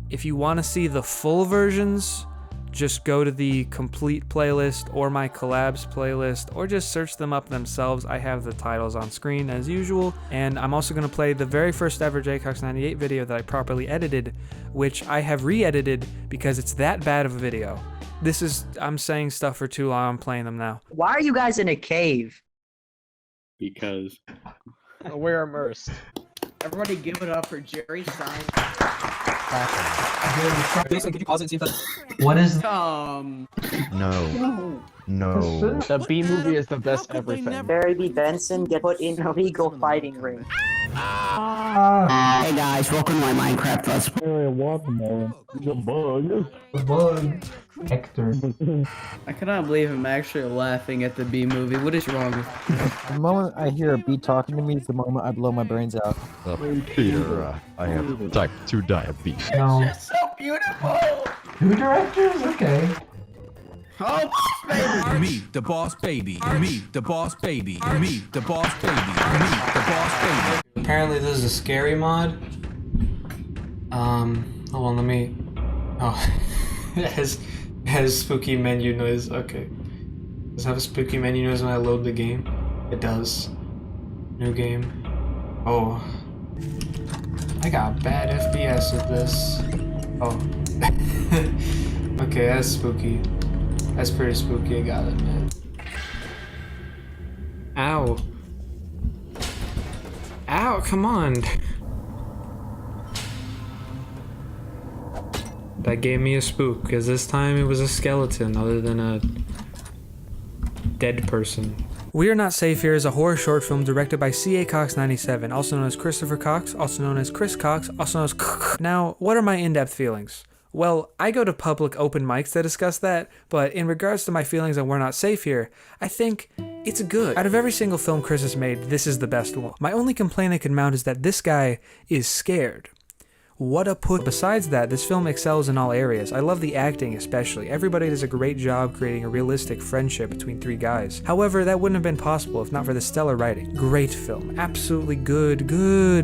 If you want to see the full versions, just go to the complete playlist or my collabs playlist, or just search them up themselves. I have the titles on screen as usual, and I'm also going to play the very first ever Jacox98 video that I properly edited, which I have re-edited because it's that bad of a video. This is, I'm saying stuff for too long, I'm playing them now. Why are you guys in a cave? Because we're immersed. Everybody give it up for Jerry Stein. Jason, could you pause it and see if that's... What is... No. No. The B movie is the best everything. Barry B. Benson get put in a legal fighting ring. Hey guys, welcome to my Minecraft Let's Play. The bug. The bug. Hector. I cannot believe I'm actually laughing at the B movie. What is wrong with me? The moment I hear a bee talking to me is the moment I blow my brains out. Peter, I have type 2 diabetes. No. It's so beautiful! 2 directors? Okay. Oh, baby! Meet the boss baby. Meet the boss baby. Meet the boss baby. Meet the boss baby. Apparently this is a scary mod. Hold on, let me... Oh, it has spooky menu noise, okay. Does it have a spooky menu noise when I load the game? It does. New game. Oh. I got bad FPS with this. Oh. Okay, that's spooky. That's pretty spooky, I gotta admit. Ow. Ow, come on. That gave me a spook, because this time it was a skeleton other than a dead person. We Are Not Safe Here is a horror short film directed by Jacox98, also known as Christopher Cox, also known as Chris Cox, also known as Now, what are my in-depth feelings? Well, I go to public open mics to discuss that, but in regards to my feelings on We're Not Safe Here, I think it's good. Out of every single film Chris has made, this is the best one. My only complaint I could mount is that this guy is scared. What a put. Besides that, this film excels in all areas. I love the acting especially. Everybody does a great job creating a realistic friendship between three guys. However, that wouldn't have been possible if not for the stellar writing. Great film. Absolutely good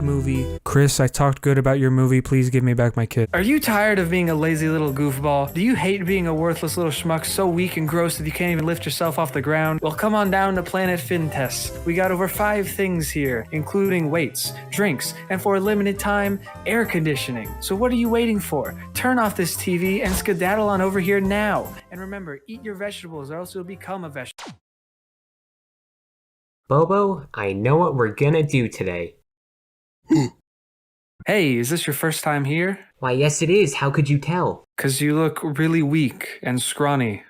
movie. Chris, I talked good about your movie. Please give me back my kid. Are you tired of being a lazy little goofball? Do you hate being a worthless little schmuck so weak and gross that you can't even lift yourself off the ground? Well, come on down to Planet Fitness. We got over 5 things here, including weights, drinks, and for a limited time, air conditioning. So what are you waiting for? Turn off this TV and skedaddle on over here now. And remember, eat your vegetables or else you'll become a vegetable. Bobo, I know what we're gonna do today. Hey, is this your first time here? Why, yes it is. How could you tell? 'Cause you look really weak and scrawny.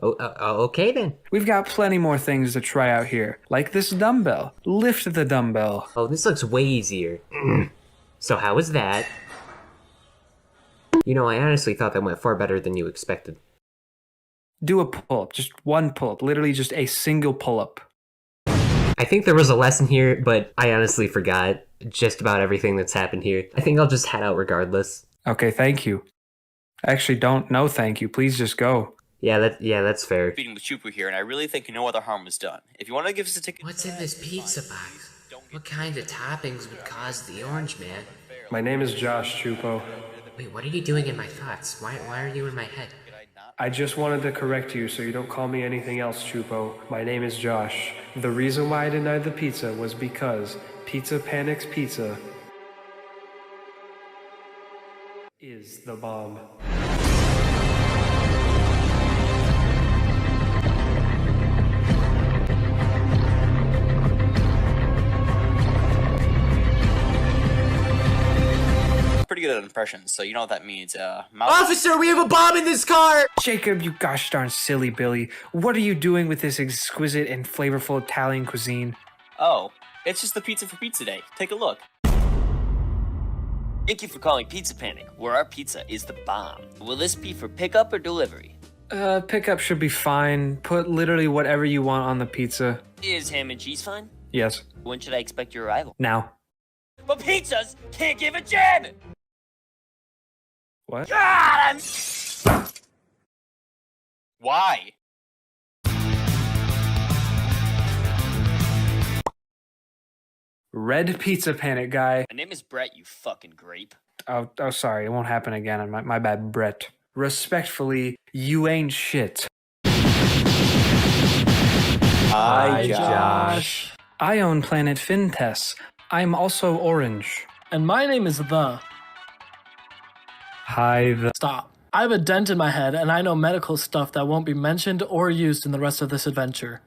Okay then. We've got plenty more things to try out here, like this dumbbell. Lift the dumbbell. Oh, this looks way easier. So how was that? You know, I honestly thought that went far better than you expected. Do a pull-up, just one pull-up, literally just a single pull-up. I think there was a lesson here, but I honestly forgot just about everything that's happened here. I think I'll just head out regardless. Okay, thank you. Actually, don't no thank you. Please just go. Yeah, that's fair. Beating with Chupu here, and I really think no other harm was done. If you want to give us a ticket... What's in this pizza box? What kind of toppings would cause the orange man? My name is Josh Chupo. Wait, what are you doing in my thoughts? Why are you in my head? I just wanted to correct you so you don't call me anything else, Chupo. My name is Josh. The reason why I denied the pizza was because Pizza Panic's pizza is the bomb. Pretty good at impressions, so you know what that means. Officer, we have a bomb in this car! Jacob, you gosh darn silly Billy. What are you doing with this exquisite and flavorful Italian cuisine? Oh, it's just the pizza for pizza day. Take a look. Thank you for calling Pizza Panic, where our pizza is the bomb. Will this be for pickup or delivery? Pickup should be fine. Put literally whatever you want on the pizza. Is ham and cheese fine? Yes. When should I expect your arrival? Now. But pizzas can't give a jam! What? God, Why? Red Pizza Panic guy. My name is Brett, you fucking grape. Oh, sorry. It won't happen again. My bad, Brett. Respectfully, you ain't shit. Hi, Josh. I own Planet Fitness. I'm also orange. And my name is The. Hi, Stop. I have a dent in my head, and I know medical stuff that won't be mentioned or used in the rest of this adventure.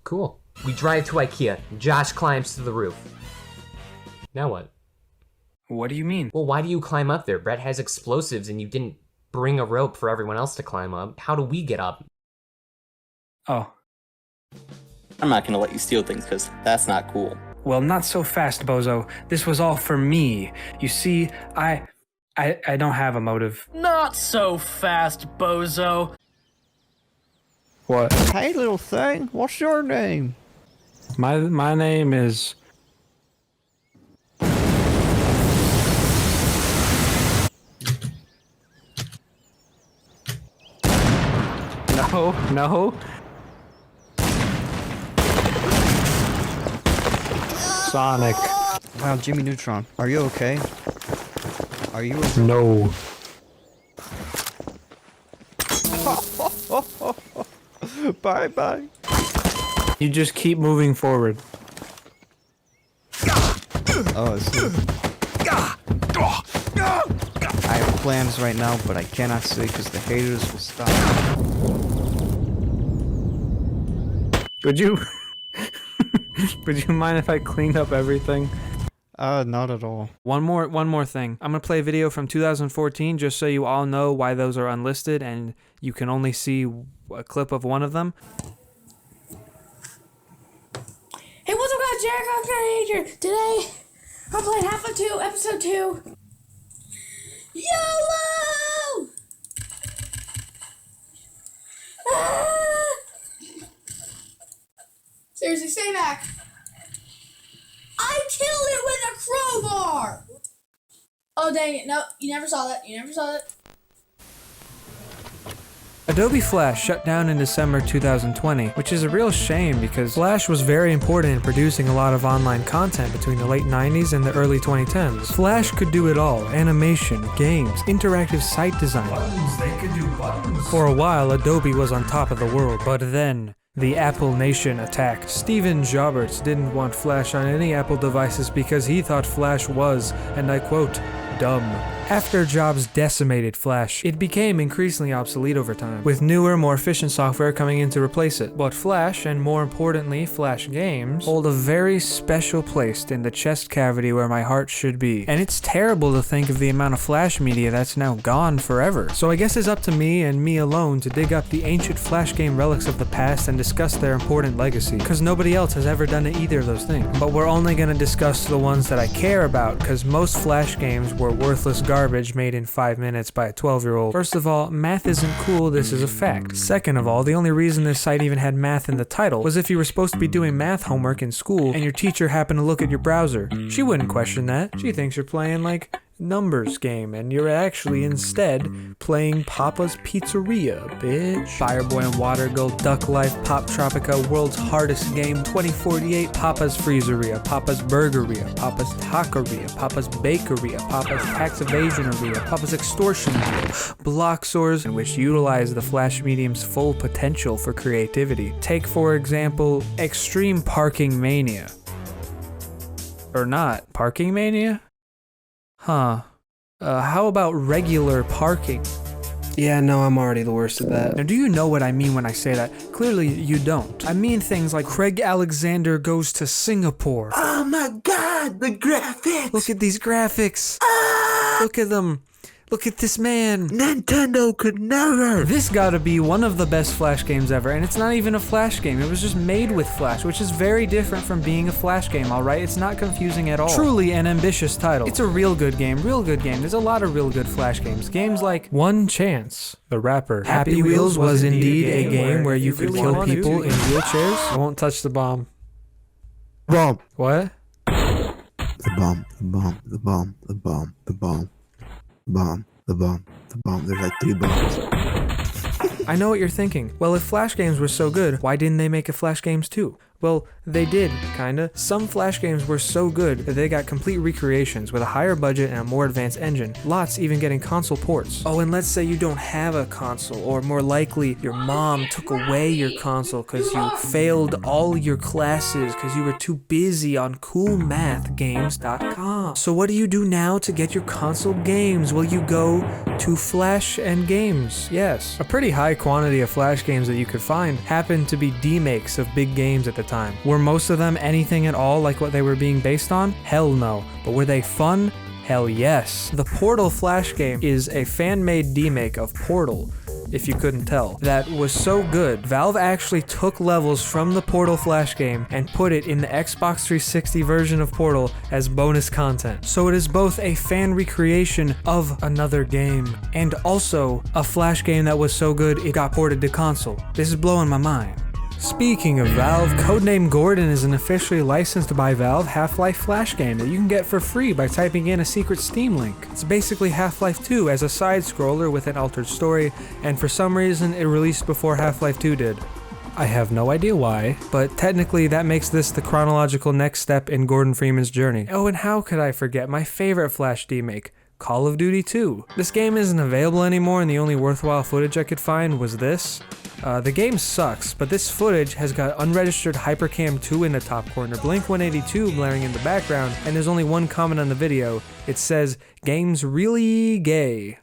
Cool. We drive to IKEA. Josh climbs to the roof. Now what? What do you mean? Well, why do you climb up there? Brett has explosives and you didn't bring a rope for everyone else to climb up. How do we get up? Oh. I'm not gonna let you steal things, because that's not cool. Well, not so fast, bozo. This was all for me. You see, I don't have a motive. Not so fast, bozo. What? Hey, little thing. What's your name? My name is... No. Sonic. Wow, Jimmy Neutron. Are you okay? Are you okay? No. Bye-bye. You just keep moving forward. Oh, I see. I have plans right now, but I cannot say because the haters will stop. Would you... Would you mind if I cleaned up everything? Not at all. One more thing. I'm gonna play a video from 2014 just so you all know why those are unlisted and you can only see a clip of one of them. Hey, what's up guys, Jacox98 here. Today, I'm playing Half-Life 2, Episode 2. YOLO! Ah! Seriously, stay back. I killed it with a crowbar! Oh, dang it. No, you never saw that. You never saw that. Adobe Flash shut down in December 2020, which is a real shame because Flash was very important in producing a lot of online content between the late 90s and the early 2010s. Flash could do it all: animation, games, interactive site design. They could do buttons. For a while, Adobe was on top of the world, but then the Apple Nation attacked. Steven Jobs didn't want Flash on any Apple devices because he thought Flash was, and I quote, dumb. After Jobs decimated Flash, it became increasingly obsolete over time, with newer, more efficient software coming in to replace it. But Flash, and more importantly, Flash games, hold a very special place in the chest cavity where my heart should be. And it's terrible to think of the amount of Flash media that's now gone forever. So I guess it's up to me and me alone to dig up the ancient Flash game relics of the past and discuss their important legacy, because nobody else has ever done either of those things. But we're only going to discuss the ones that I care about, because most Flash games were worthless garbage made in 5 minutes by a 12-year-old. First of all, math isn't cool, this is a fact. Second of all, the only reason this site even had math in the title was if you were supposed to be doing math homework in school and your teacher happened to look at your browser. She wouldn't question that. She thinks you're playing like numbers game and you're actually instead playing Papa's Pizzeria, bitch. Fireboy and Water Gold, Duck Life, Pop Tropica, World's Hardest Game, 2048, Papa's Freezeria, Papa's Burgeria, Papa's Taqueria, Papa's Bakeria, Papa's Tax Evasioneria, Papa's Extortioneria, Bloxors, in which utilize the Flash medium's full potential for creativity. Take, for example, Extreme Parking Mania. Or not, Parking Mania? Huh. How about regular parking? Yeah, no, I'm already the worst at that. Now, do you know what I mean when I say that? Clearly, you don't. I mean things like Craig Alexander goes to Singapore. Oh my god, the graphics! Look at these graphics. Look at them. Look at this man. Nintendo could never. This gotta be one of the best Flash games ever, and it's not even a Flash game. It was just made with Flash, which is very different from being a Flash game, alright? It's not confusing at all. Truly an ambitious title. It's a real good game, There's a lot of real good Flash games. Games like One Chance, the rapper. Happy Wheels was indeed a game where you could kill people in wheelchairs. I won't touch the bomb. Bomb. What? The bomb, the bomb, the bomb, the bomb, the bomb. Bomb, the bomb, the bomb. There's like 3 bombs. I know what you're thinking. Well, if Flash games were so good, why didn't they make a Flash games too? Well, they did, kinda. Some Flash games were so good that they got complete recreations with a higher budget and a more advanced engine. Lots even getting console ports. Oh, and let's say you don't have a console, or more likely, your mom took away your console because you failed all your classes because you were too busy on coolmathgames.com. So what do you do now to get your console games? Well, you go to Flash and Games. Yes. A pretty high quantity of Flash games that you could find happened to be demakes of big games at the time. Were most of them anything at all like what they were being based on? Hell no. But were they fun? Hell yes. The Portal Flash game is a fan-made demake of Portal, if you couldn't tell. That was so good, Valve actually took levels from the Portal Flash game and put it in the Xbox 360 version of Portal as bonus content. So it is both a fan recreation of another game, and also a Flash game that was so good it got ported to console. This is blowing my mind. Speaking of Valve, Codename Gordon is an officially licensed by Valve Half-Life Flash game that you can get for free by typing in a secret Steam link. It's basically Half-Life 2 as a side-scroller with an altered story, and for some reason it released before Half-Life 2 did. I have no idea why, but technically that makes this the chronological next step in Gordon Freeman's journey. Oh, and how could I forget my favorite Flash demake, Call of Duty 2. This game isn't available anymore, and the only worthwhile footage I could find was this. The game sucks, but this footage has got unregistered Hypercam 2 in the top corner, Blink 182 blaring in the background, and there's only one comment on the video. It says, "Game's really gay."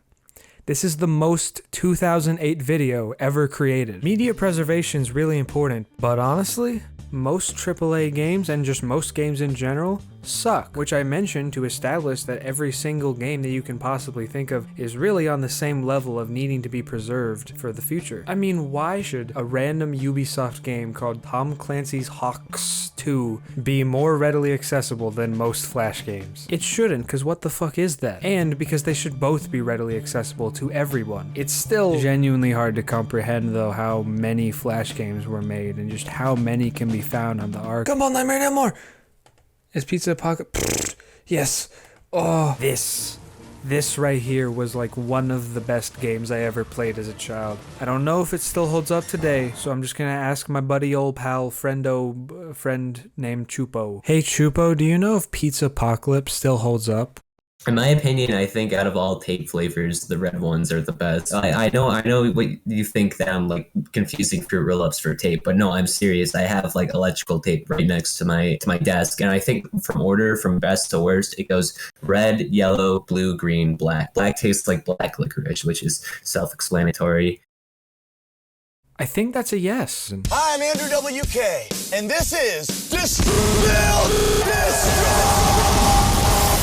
This is the most 2008 video ever created. Media preservation is really important, but honestly, most AAA games and just most games in general suck, which I mentioned to establish that every single game that you can possibly think of is really on the same level of needing to be preserved for the future. I mean, why should a random Ubisoft game called Tom Clancy's Hawks 2 be more readily accessible than most Flash games? It shouldn't, because what the fuck is that? And because they should both be readily accessible to everyone. It's still genuinely hard to comprehend though how many Flash games were made and just how many can be found on the arc. Come on, Nightmare No More! Is Pizza Pocket? Yes. Oh, this right here was like one of the best games I ever played as a child. I don't know if it still holds up today, so I'm just gonna ask my buddy old pal friend named Chupo. Hey Chupo, do you know if Pizza Apocalypse still holds up? In my opinion, I think out of all tape flavors, the red ones are the best. I know what you think that I'm like confusing Fruit Roll-Ups for tape, but no, I'm serious. I have like electrical tape right next to my desk, and I think from best to worst, it goes red, yellow, blue, green, black. Black tastes like black licorice, which is self-explanatory. I think that's a yes. Hi, I'm Andrew WK, and this is Destroy!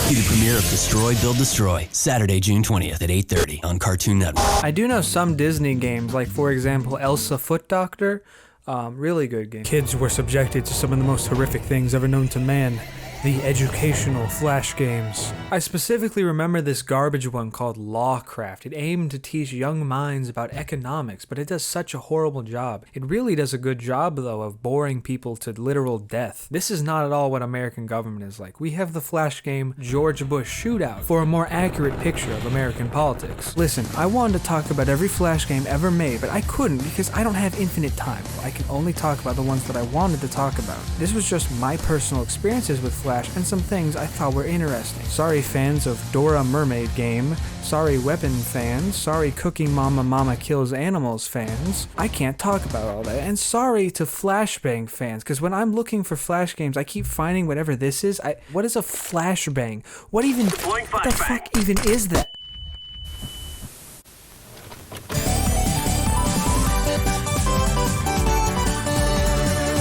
See the premiere of Destroy, Build, Destroy, Saturday, June 20th at 8:30 on Cartoon Network. I do know some Disney games, like for example, Elsa Foot Doctor, really good game. Kids were subjected to some of the most horrific things ever known to man. The educational Flash games. I specifically remember this garbage one called Lawcraft. It aimed to teach young minds about economics, but it does such a horrible job. It really does a good job, though, of boring people to literal death. This is not at all what American government is like. We have the Flash game George Bush Shootout for a more accurate picture of American politics. Listen, I wanted to talk about every Flash game ever made, but I couldn't because I don't have infinite time. I can only talk about the ones that I wanted to talk about. This was just my personal experiences with Flash and some things I thought were interesting. Sorry fans of Dora Mermaid game, sorry Weapon fans, sorry Cooking Mama Kills Animals fans. I can't talk about all that. And sorry to Flashbang fans, because when I'm looking for Flash games, I keep finding whatever this is. What is a Flashbang? What the fuck even is that?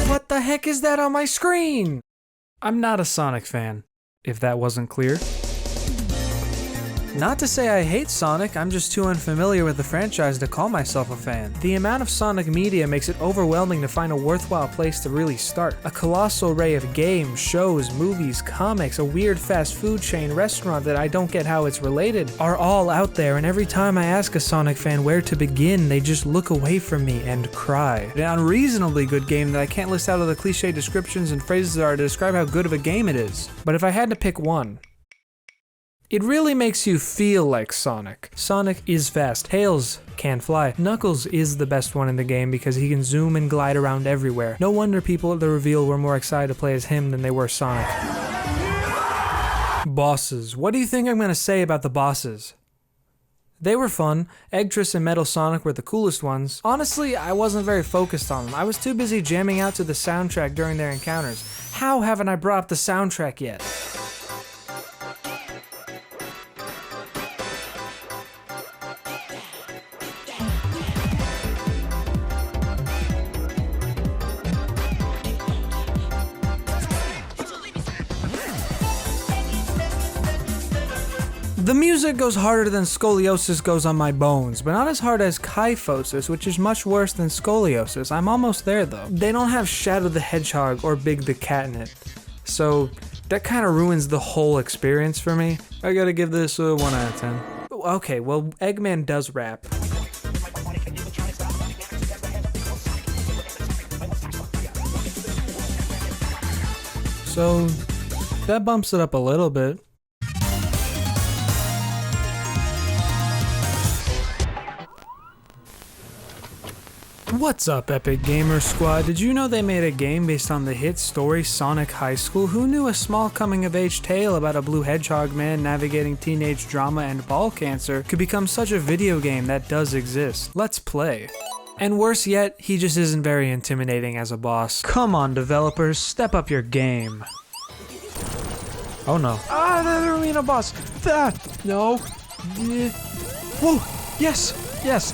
What the heck is that on my screen? I'm not a Sonic fan, if that wasn't clear. Not to say I hate Sonic, I'm just too unfamiliar with the franchise to call myself a fan. The amount of Sonic media makes it overwhelming to find a worthwhile place to really start. A colossal array of games, shows, movies, comics, a weird fast food chain restaurant that I don't get how it's related, are all out there, and every time I ask a Sonic fan where to begin, they just look away from me and cry. An unreasonably good game that I can't list out of the cliche descriptions and phrases that are to describe how good of a game it is. But if I had to pick one, it really makes you feel like Sonic. Sonic is fast. Tails can fly. Knuckles is the best one in the game because he can zoom and glide around everywhere. No wonder people at the reveal were more excited to play as him than they were Sonic. Bosses. What do you think I'm gonna say about the bosses? They were fun. Eggtress and Metal Sonic were the coolest ones. Honestly, I wasn't very focused on them. I was too busy jamming out to the soundtrack during their encounters. How haven't I brought up the soundtrack yet? The music goes harder than scoliosis goes on my bones, but not as hard as kyphosis, which is much worse than scoliosis. I'm almost there though. They don't have Shadow the Hedgehog or Big the Cat in it, so that kind of ruins the whole experience for me. I gotta give this a 1 out of 10. Okay, well, Eggman does rap. So that bumps it up a little bit. What's up, Epic Gamer Squad? Did you know they made a game based on the hit story Sonic High School? Who knew a small coming-of-age tale about a blue hedgehog man navigating teenage drama and ball cancer could become such a video game that does exist? Let's play. And worse yet, he just isn't very intimidating as a boss. Come on, developers, step up your game. Oh no. Ah, they're a boss. No. Whoa. Yes! Yes!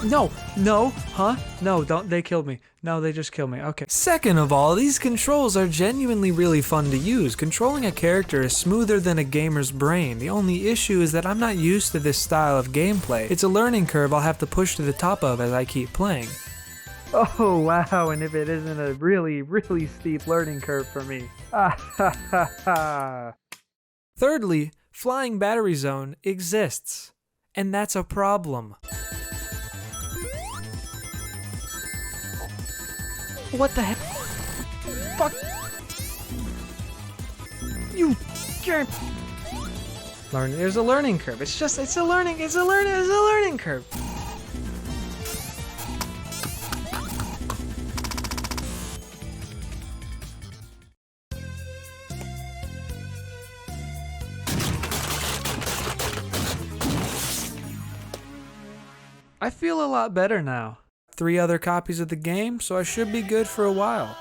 No! No! Huh? No, don't. They killed me. No, they just killed me. Okay. Second of all, these controls are genuinely really fun to use. Controlling a character is smoother than a gamer's brain. The only issue is that I'm not used to this style of gameplay. It's a learning curve I'll have to push to the top of as I keep playing. Oh, wow, and if it isn't a really, really steep learning curve for me. Thirdly, flying battery zone exists. And that's a problem. What the heck? Fuck! You jerk! There's a learning curve. It's a learning curve. I feel a lot better now. 3 other copies of the game, so I should be good for a while.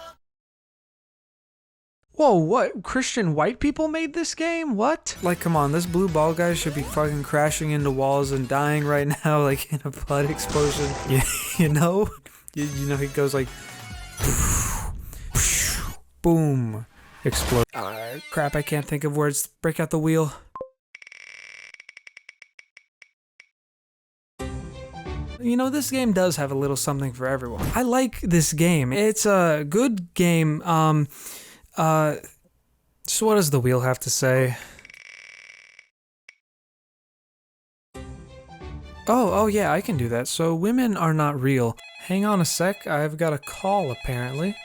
Whoa, what? Christian white people made this game? What? Like, come on, this blue ball guy should be fucking crashing into walls and dying right now, like in a blood explosion. You know? You know, he goes like... boom. Explode. Crap, I can't think of words. Break out the wheel. You know, this game does have a little something for everyone. I like this game. It's a good game. So what does the wheel have to say? Oh yeah, I can do that. So women are not real. Hang on a sec, I've got a call apparently.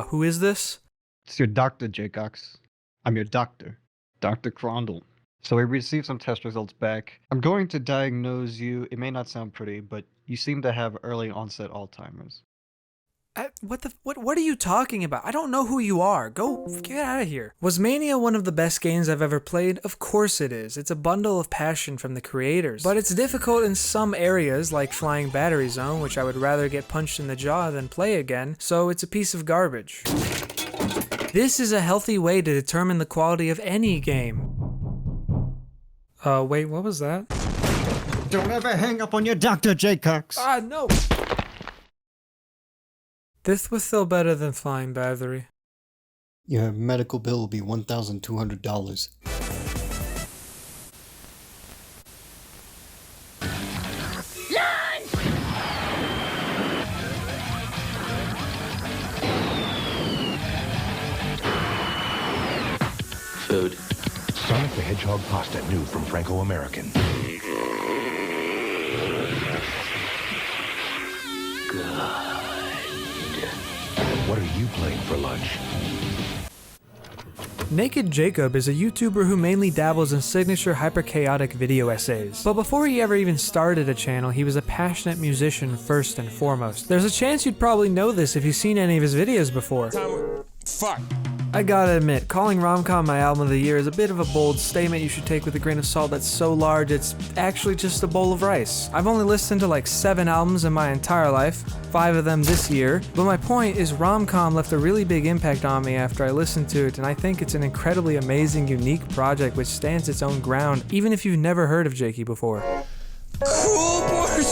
Who is this? It's your doctor, Jacox. I'm your doctor, Dr. Crondle. So we received some test results back. I'm going to diagnose you. It may not sound pretty, but you seem to have early onset Alzheimer's. What are you talking about? I don't know who you are. Go, get out of here. Was Mania one of the best games I've ever played? Of course it is. It's a bundle of passion from the creators. But it's difficult in some areas, like Flying Battery Zone, which I would rather get punched in the jaw than play again, so it's a piece of garbage. This is a healthy way to determine the quality of any game. Wait, what was that? Don't ever hang up on your doctor, Jacox! Ah, no! This was still better than Flying Battery. Your medical bill will be $1,200. Food. Sonic the Hedgehog pasta, new from Franco-American. Good. What are you playing for lunch? NakeyJakey is a YouTuber who mainly dabbles in signature hyper-chaotic video essays. But before he ever even started a channel, he was a passionate musician first and foremost. There's a chance you'd probably know this if you've seen any of his videos before. Fuck. I gotta admit, calling ROMCOM my album of the year is a bit of a bold statement you should take with a grain of salt that's so large it's actually just a bowl of rice. I've only listened to like 7 albums in my entire life, 5 of them this year, but my point is ROMCOM left a really big impact on me after I listened to it, and I think it's an incredibly amazing, unique project which stands its own ground, even if you've never heard of Jakey before. Cool Boys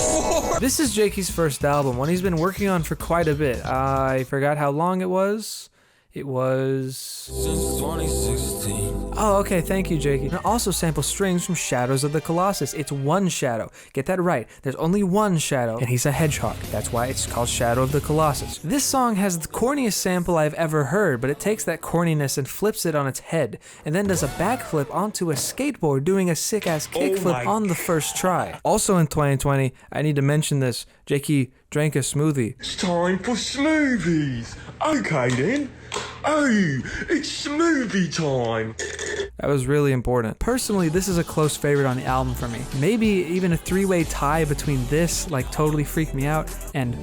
4! This is Jakey's first album, one he's been working on for quite a bit. I forgot how long it was. It was... Since 2016. Oh, okay, thank you, Jakey. And it also samples strings from Shadows of the Colossus. It's one shadow. Get that right. There's only one shadow, and he's a hedgehog. That's why it's called Shadow of the Colossus. This song has the corniest sample I've ever heard, but it takes that corniness and flips it on its head, and then does a backflip onto a skateboard, doing a sick-ass kickflip on the first try. Also in 2020, I need to mention this, Jakey drank a smoothie. It's time for smoothies. Okay then. Hey, it's smoothie time. That was really important. Personally, this is a close favorite on the album for me. Maybe even a 3-way tie between this, like Totally Freaked Me Out, and...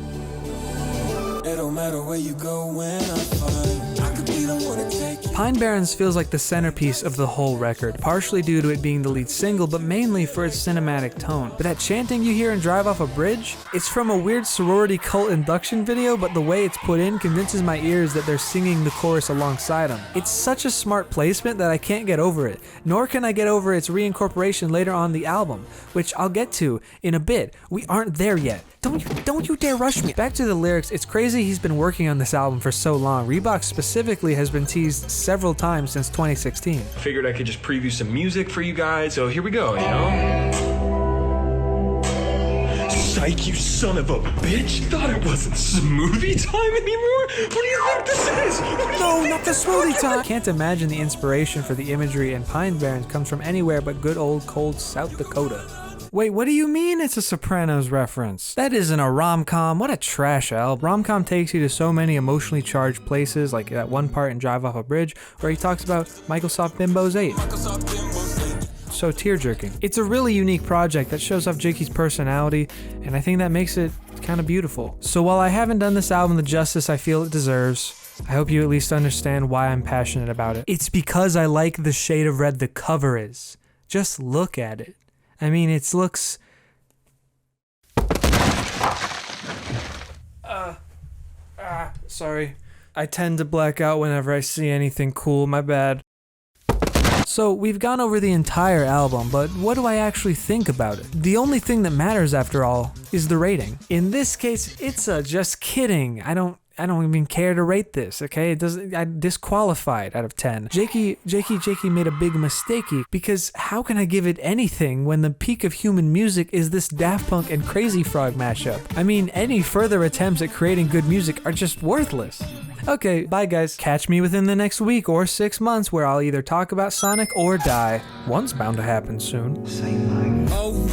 It don't matter where you go when I find I could be the one to take you. Pine Barrens feels like the centerpiece of the whole record, partially due to it being the lead single, but mainly for its cinematic tone. But that chanting you hear in Drive Off a Bridge, it's from a weird sorority cult induction video, but the way it's put in convinces my ears that they're singing the chorus alongside them. It's such a smart placement that I can't get over it, nor can I get over its reincorporation later on the album, which I'll get to in a bit. We aren't there yet. Don't you dare rush me. Back to the lyrics, it's crazy he's been working on this album for so long. Reebok specifically has been teased several times since 2016. Figured I could just preview some music for you guys, so here we go, you know? Psych, you son of a bitch! Thought it wasn't smoothie time anymore? What do you think this is? No, not the smoothie time! Can't imagine the inspiration for the imagery in Pine Barrens comes from anywhere but good old cold South Dakota. Wait, what do you mean it's a Sopranos reference? That isn't a rom-com. What a trash album. Rom-com takes you to so many emotionally charged places, like that one part in Drive Off a Bridge where he talks about Microsoft Bimbos 8. So tear-jerking. It's a really unique project that shows off Jakey's personality, and I think that makes it kind of beautiful. So while I haven't done this album the justice I feel it deserves, I hope you at least understand why I'm passionate about it. It's because I like the shade of red the cover is. Just look at it. I mean, it looks... sorry. I tend to black out whenever I see anything cool, my bad. So, we've gone over the entire album, but what do I actually think about it? The only thing that matters, after all, is the rating. In this case, it's a just kidding. I don't even care to rate this, okay? I disqualified out of 10. Jakey made a big mistakey, because how can I give it anything when the peak of human music is this Daft Punk and Crazy Frog mashup? I mean, any further attempts at creating good music are just worthless. Okay, bye guys. Catch me within the next week or 6 months where I'll either talk about Sonic or die. One's bound to happen soon. Oh